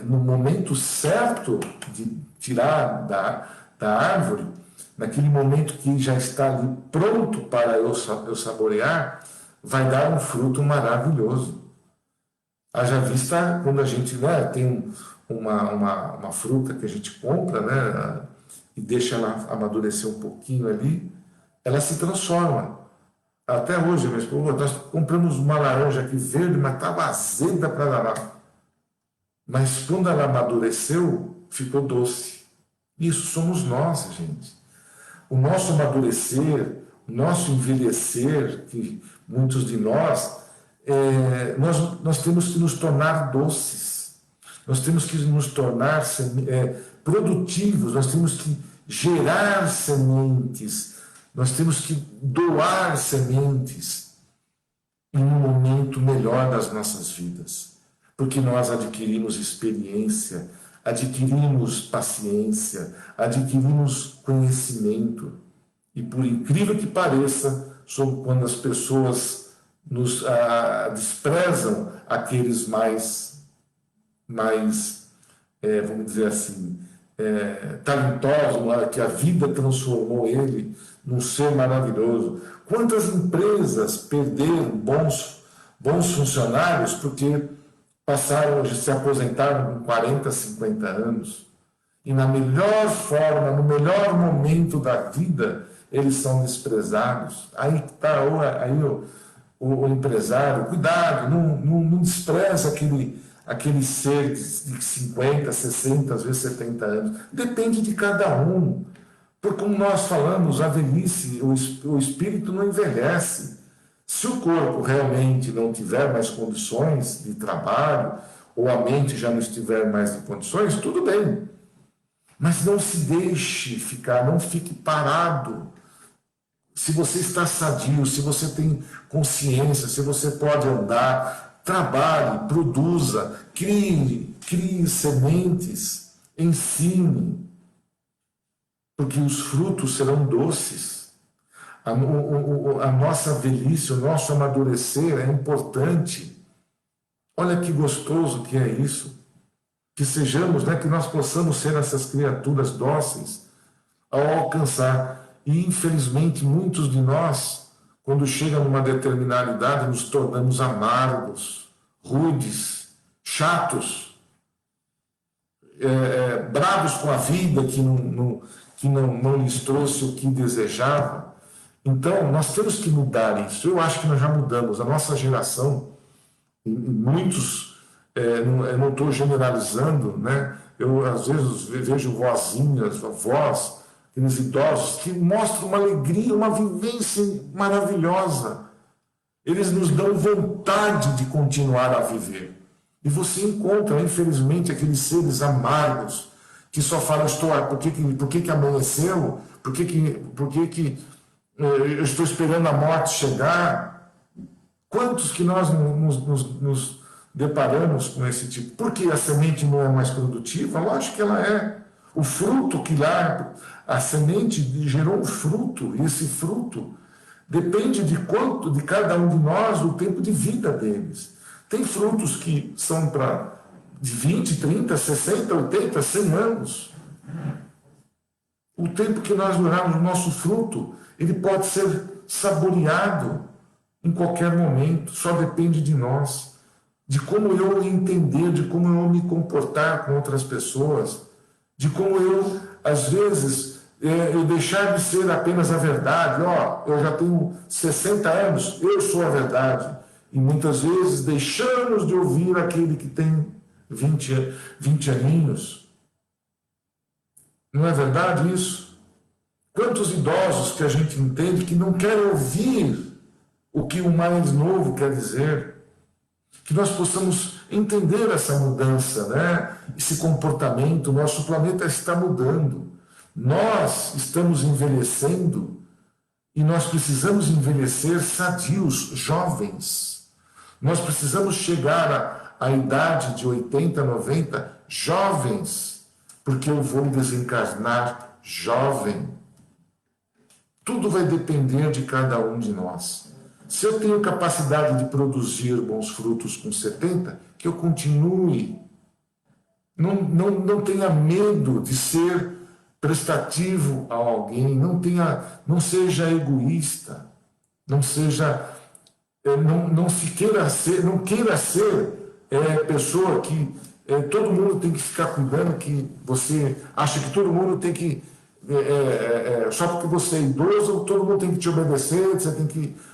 no momento certo de tirar da árvore, naquele momento que já está ali pronto para eu saborear, vai dar um fruto maravilhoso. Haja vista quando a gente tem uma fruta que a gente compra, e deixa ela amadurecer um pouquinho ali, ela se transforma. Até hoje, minha esposa, nós compramos uma laranja aqui verde, mas estava azeda para danar. Mas quando ela amadureceu, ficou doce. Isso somos nós, gente. O nosso amadurecer, o nosso envelhecer, que muitos de nós, nós temos que nos tornar doces. Nós temos que nos tornar produtivos, nós temos que gerar sementes, nós temos que doar sementes em um momento melhor das nossas vidas, porque nós adquirimos experiência, adquirimos paciência, adquirimos conhecimento, e por incrível que pareça, quando as pessoas nos desprezam aqueles mais vamos dizer assim, talentosos, que a vida transformou ele num ser maravilhoso. Quantas empresas perderam bons funcionários porque passaram, se aposentaram com 40, 50 anos, e na melhor forma, no melhor momento da vida, eles são desprezados. Aí está o empresário, cuidado, não despreza aquele ser de 50, 60, às vezes 70 anos. Depende de cada um. Porque, como nós falamos, a velhice, o espírito não envelhece. Se o corpo realmente não tiver mais condições de trabalho, ou a mente já não estiver mais em condições, tudo bem. Mas não se deixe ficar, não fique parado. Se você está sadio, se você tem consciência, se você pode andar, trabalhe, produza, crie sementes, ensine, porque os frutos serão doces. A nossa velhice, o nosso amadurecer é importante. Olha que gostoso que é isso. Que sejamos, que nós possamos ser essas criaturas dóceis ao alcançar. E, infelizmente, muitos de nós, quando chega numa determinada idade, nos tornamos amargos, rudes, chatos, bravos com a vida que não lhes trouxe o que desejava. Então, nós temos que mudar isso. Eu acho que nós já mudamos. A nossa geração, muitos, eu não estou generalizando, eu às vezes vejo vozinhas, avós, aqueles idosos que mostram uma alegria, uma vivência maravilhosa. Eles nos dão vontade de continuar a viver. E você encontra, infelizmente, aqueles seres amargos que só falam, por que amanheceu? Por que eu estou esperando a morte chegar? Quantos que nós nos deparamos com esse tipo? Porque a semente não é mais produtiva? Lógico que ela é. O fruto que lá, a semente gerou um fruto, e esse fruto depende de cada um de nós, o tempo de vida deles. Tem frutos que são de 20, 30, 60, 80, 100 anos. O tempo que nós durarmos o nosso fruto, ele pode ser saboreado em qualquer momento, só depende de nós, de como eu entender, de como eu me comportar com outras pessoas, de como eu, às vezes, eu deixar de ser apenas a verdade. Eu já tenho 60 anos, eu sou a verdade. E muitas vezes deixamos de ouvir aquele que tem 20 aninhos. Não é verdade isso? Quantos idosos que a gente entende que não querem ouvir o que o mais novo quer dizer? Que nós possamos entender essa mudança, esse comportamento. Nosso planeta está mudando. Nós estamos envelhecendo e nós precisamos envelhecer sadios, jovens. Nós precisamos chegar à idade de 80, 90, jovens, porque eu vou desencarnar jovem. Tudo vai depender de cada um de nós. Se eu tenho capacidade de produzir bons frutos com 70, que eu continue. Não tenha medo de ser prestativo a alguém, não seja egoísta, não queira ser pessoa que todo mundo tem que ficar cuidando, que você acha que todo mundo tem que só porque você é idoso, todo mundo tem que te obedecer,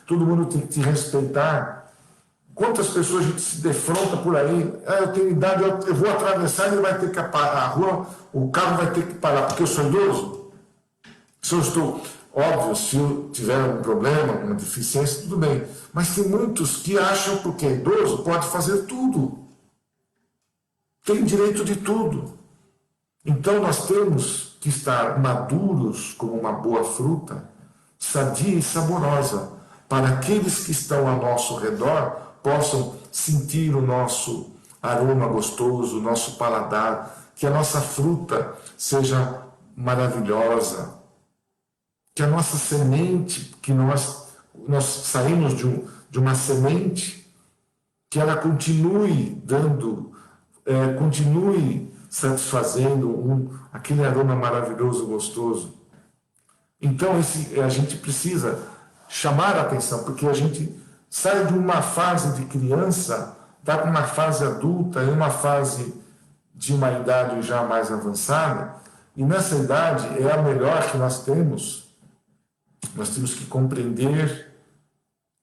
todo mundo tem que te respeitar. Quantas pessoas a gente se defronta por aí? Eu tenho idade, eu vou atravessar, ele vai ter que parar a rua, o carro vai ter que parar, porque eu sou idoso. Se eu estou, óbvio, se eu tiver um problema, uma deficiência, tudo bem. Mas tem muitos que acham, porque é idoso, pode fazer tudo. Tem direito de tudo. Então nós temos que estar maduros como uma boa fruta, sadia e saborosa, para aqueles que estão ao nosso redor possam sentir o nosso aroma gostoso, o nosso paladar, que a nossa fruta seja maravilhosa, que a nossa semente, que nós saímos de uma semente, que ela continue dando, continue satisfazendo aquele aroma maravilhoso, gostoso. Então a gente precisa chamar a atenção, porque a gente sai de uma fase de criança, está com uma fase adulta e uma fase de uma idade já mais avançada, e nessa idade é a melhor que nós temos. Nós temos que compreender,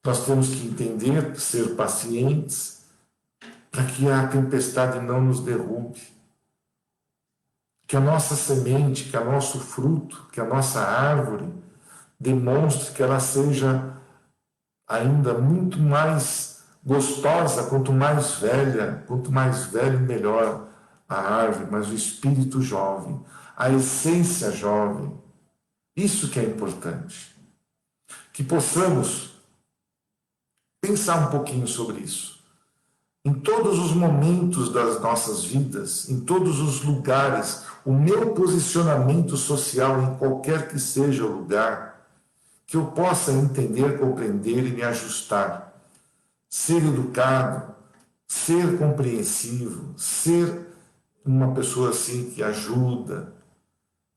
nós temos que entender, ser pacientes, para que a tempestade não nos derrube. Que a nossa semente, que o nosso fruto, que a nossa árvore demonstre que ela seja ainda muito mais gostosa, quanto mais velho, melhor a árvore, mas o espírito jovem, a essência jovem. Isso que é importante. Que possamos pensar um pouquinho sobre isso. Em todos os momentos das nossas vidas, em todos os lugares, o meu posicionamento social, em qualquer que seja o lugar, que eu possa entender, compreender e me ajustar. Ser educado, ser compreensivo, ser uma pessoa assim que ajuda,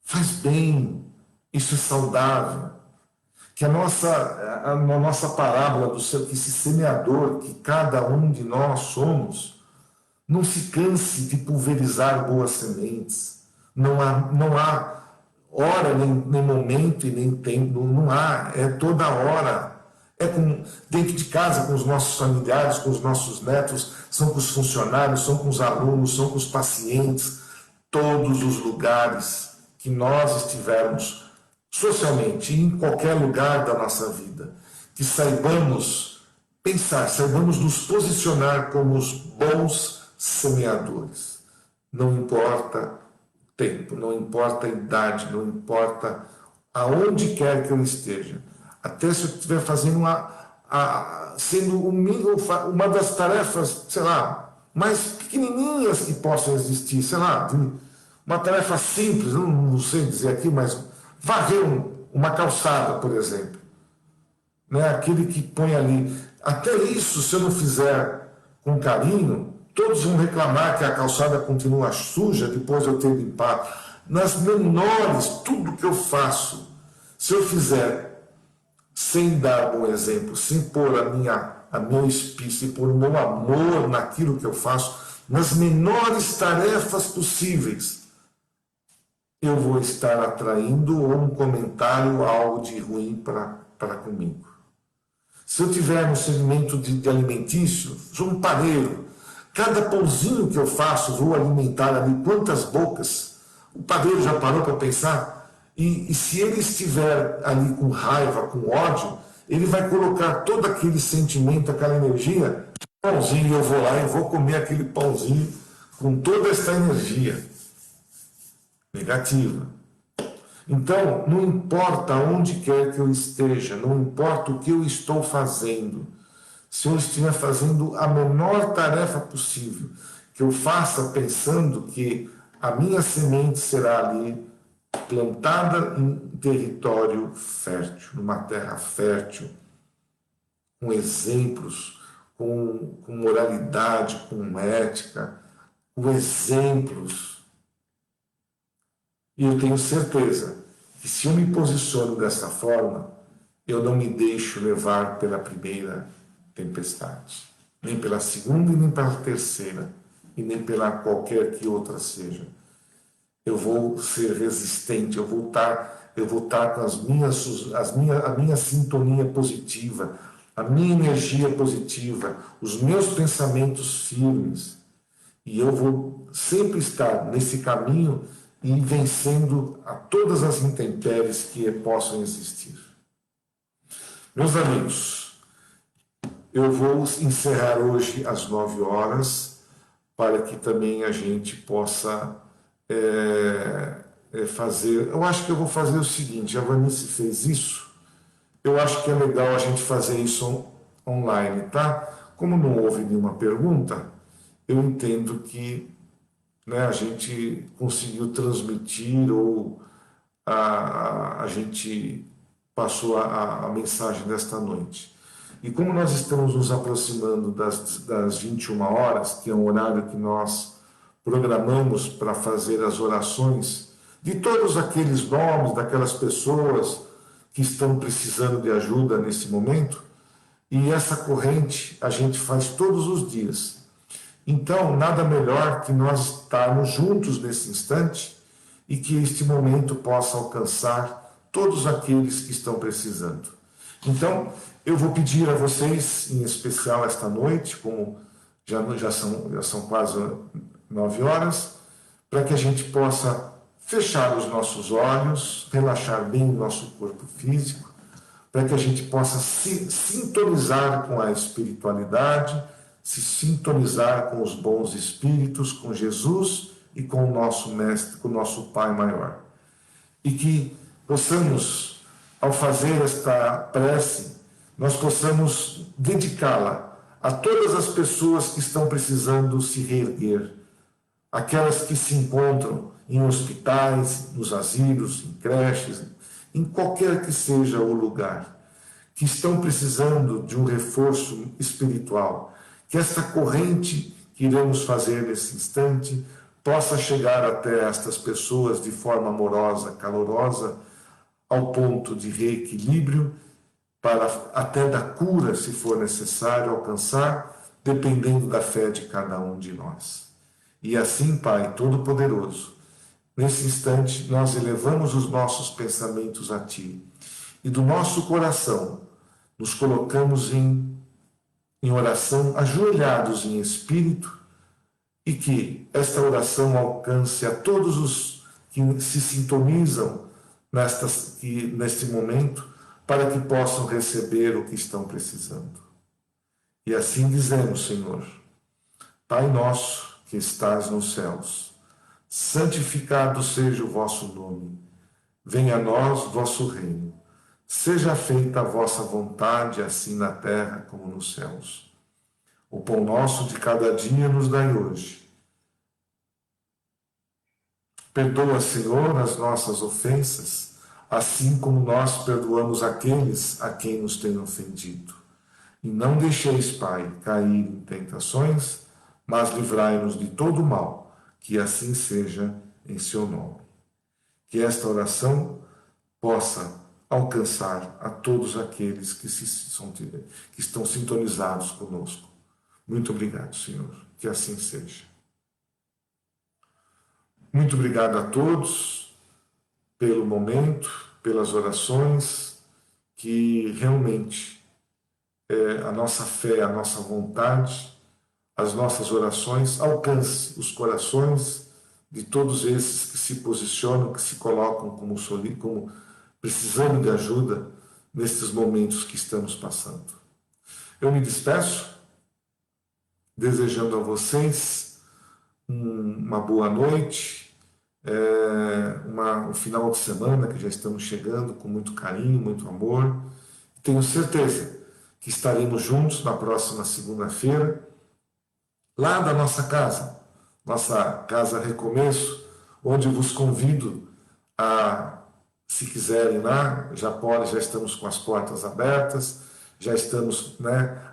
faz bem, isso é saudável. Que a nossa parábola do que esse semeador, que cada um de nós somos, não se canse de pulverizar boas sementes. Não há hora, nem momento e nem tempo, não há, é toda hora. Dentro de casa, com os nossos familiares, com os nossos netos, são com os funcionários, são com os alunos, são com os pacientes, todos os lugares que nós estivermos socialmente, em qualquer lugar da nossa vida, que saibamos pensar, saibamos nos posicionar como os bons semeadores. Não importa o tempo, não importa a idade, não importa aonde quer que eu esteja. Até se eu estiver fazendo sendo uma das tarefas, sei lá, mais pequenininhas que possam existir, sei lá, uma tarefa simples, não sei dizer aqui, mas varrer uma calçada, por exemplo. Né? Aquele que põe ali. Até isso, se eu não fizer com carinho, todos vão reclamar que a calçada continua suja depois de eu ter limpado. Nas menores, tudo que eu faço, se eu fizer sem dar bom exemplo, sem pôr a meu espírito, sem pôr o meu amor naquilo que eu faço, nas menores tarefas possíveis, eu vou estar atraindo um comentário, algo de ruim para comigo. Se eu tiver um segmento de alimentício, sou um padeiro. Cada pãozinho que eu faço, vou alimentar ali quantas bocas. O padeiro já parou para pensar? E se ele estiver ali com raiva, com ódio, ele vai colocar todo aquele sentimento, aquela energia, pãozinho, eu vou lá e vou comer aquele pãozinho com toda essa energia negativa. Então, não importa onde quer que eu esteja, não importa o que eu estou fazendo, se eu estiver fazendo a menor tarefa possível, que eu faça pensando que a minha semente será ali plantada em território fértil, numa terra fértil, com exemplos, com moralidade, com ética, com exemplos. E eu tenho certeza que se eu me posiciono dessa forma, eu não me deixo levar pela primeira tempestade, nem pela segunda e nem pela terceira, e nem pela qualquer que outra seja. eu vou ser resistente, eu vou estar com a minha sintonia positiva, a minha energia positiva, os meus pensamentos firmes. E eu vou sempre estar nesse caminho e vencendo a todas as intempéries que possam existir. Meus amigos, eu vou encerrar hoje às 9 horas, para que também a gente possa fazer. Eu acho que eu vou fazer o seguinte: a Vanice fez isso, eu acho que é legal a gente fazer isso online, tá? Como não houve nenhuma pergunta, eu entendo que, né, a gente conseguiu transmitir, ou a gente passou a mensagem desta noite. E como nós estamos nos aproximando das 21 horas, que é um horário que nós programamos para fazer as orações de todos aqueles nomes, daquelas pessoas que estão precisando de ajuda nesse momento, e essa corrente a gente faz todos os dias. Então, nada melhor que nós estarmos juntos nesse instante e que este momento possa alcançar todos aqueles que estão precisando. Então, eu vou pedir a vocês, em especial esta noite, como já são quase 9 horas, para que a gente possa fechar os nossos olhos, relaxar bem o nosso corpo físico, para que a gente possa se sintonizar com a espiritualidade, se sintonizar com os bons espíritos, com Jesus e com o nosso Mestre, com o nosso Pai maior. E que possamos, ao fazer esta prece, nós possamos dedicá-la a todas as pessoas que estão precisando se reerguer, aquelas que se encontram em hospitais, nos asilos, em creches, em qualquer que seja o lugar, que estão precisando de um reforço espiritual, que esta corrente que iremos fazer nesse instante possa chegar até estas pessoas de forma amorosa, calorosa, ao ponto de reequilíbrio, para até da cura, se for necessário alcançar, dependendo da fé de cada um de nós. E assim, Pai Todo-Poderoso, nesse instante nós elevamos os nossos pensamentos a Ti, e do nosso coração nos colocamos em oração, ajoelhados em espírito, e que esta oração alcance a todos os que se sintonizam neste momento, para que possam receber o que estão precisando. E assim dizemos, Senhor: Pai nosso que estás nos céus, santificado seja o vosso nome. Venha a nós vosso reino. Seja feita a vossa vontade, assim na terra como nos céus. O pão nosso de cada dia nos dai hoje. Perdoa, Senhor, as nossas ofensas, assim como nós perdoamos aqueles a quem nos têm ofendido. E não deixeis, Pai, cair em tentações, mas livrai-nos de todo o mal, que assim seja em seu nome. Que esta oração possa alcançar a todos aqueles que estão sintonizados conosco. Muito obrigado, Senhor. Que assim seja. Muito obrigado a todos pelo momento, pelas orações, que realmente a nossa fé, a nossa vontade, as nossas orações alcance os corações de todos esses que se posicionam, que se colocam como precisando de ajuda nestes momentos que estamos passando. Eu me despeço, desejando a vocês uma boa noite, um final de semana que já estamos chegando com muito carinho, muito amor. Tenho certeza que estaremos juntos na próxima segunda-feira, lá da nossa casa Recomeço, onde vos convido a, se quiserem lá, já estamos com as portas abertas, já estamos,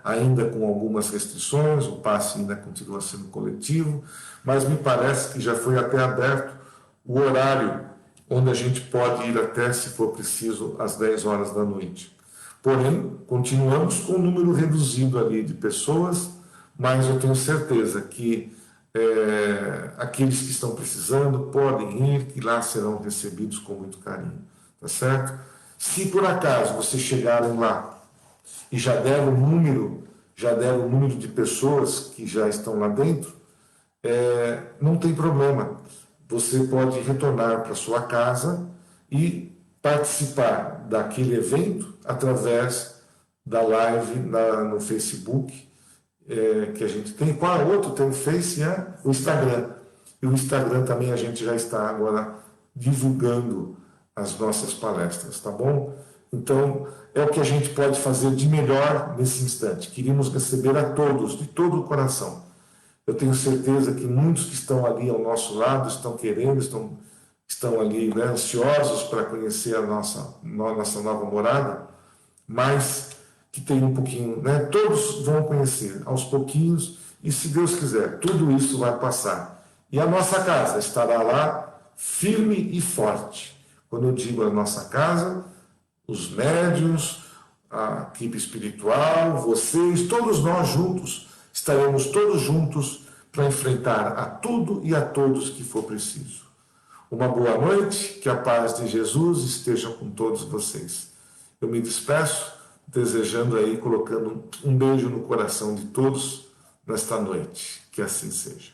ainda com algumas restrições, o passe ainda continua sendo coletivo, mas me parece que já foi até aberto o horário onde a gente pode ir até, se for preciso, às 10 horas da noite. Porém, continuamos com um número reduzido ali de pessoas, mas eu tenho certeza que aqueles que estão precisando podem ir, que lá serão recebidos com muito carinho, tá certo? Se por acaso vocês chegarem lá e já deram o número de pessoas que já estão lá dentro, não tem problema. Você pode retornar para sua casa e participar daquele evento através da live no Facebook que a gente tem. Qual é o outro? Tem o Face e o Instagram. E o Instagram também a gente já está agora divulgando as nossas palestras, tá bom? Então, é o que a gente pode fazer de melhor nesse instante. Queríamos receber a todos, de todo o coração. Eu tenho certeza que muitos que estão ali ao nosso lado estão querendo, estão ali, né, ansiosos para conhecer a nossa nova morada, mas que tem um pouquinho, né, todos vão conhecer aos pouquinhos, e se Deus quiser, tudo isso vai passar. E a nossa casa estará lá firme e forte. Quando eu digo a nossa casa, os médiuns, a equipe espiritual, vocês, todos nós juntos, estaremos todos juntos para enfrentar a tudo e a todos que for preciso. Uma boa noite, que a paz de Jesus esteja com todos vocês. Eu me despeço, desejando aí, colocando um beijo no coração de todos nesta noite. Que assim seja.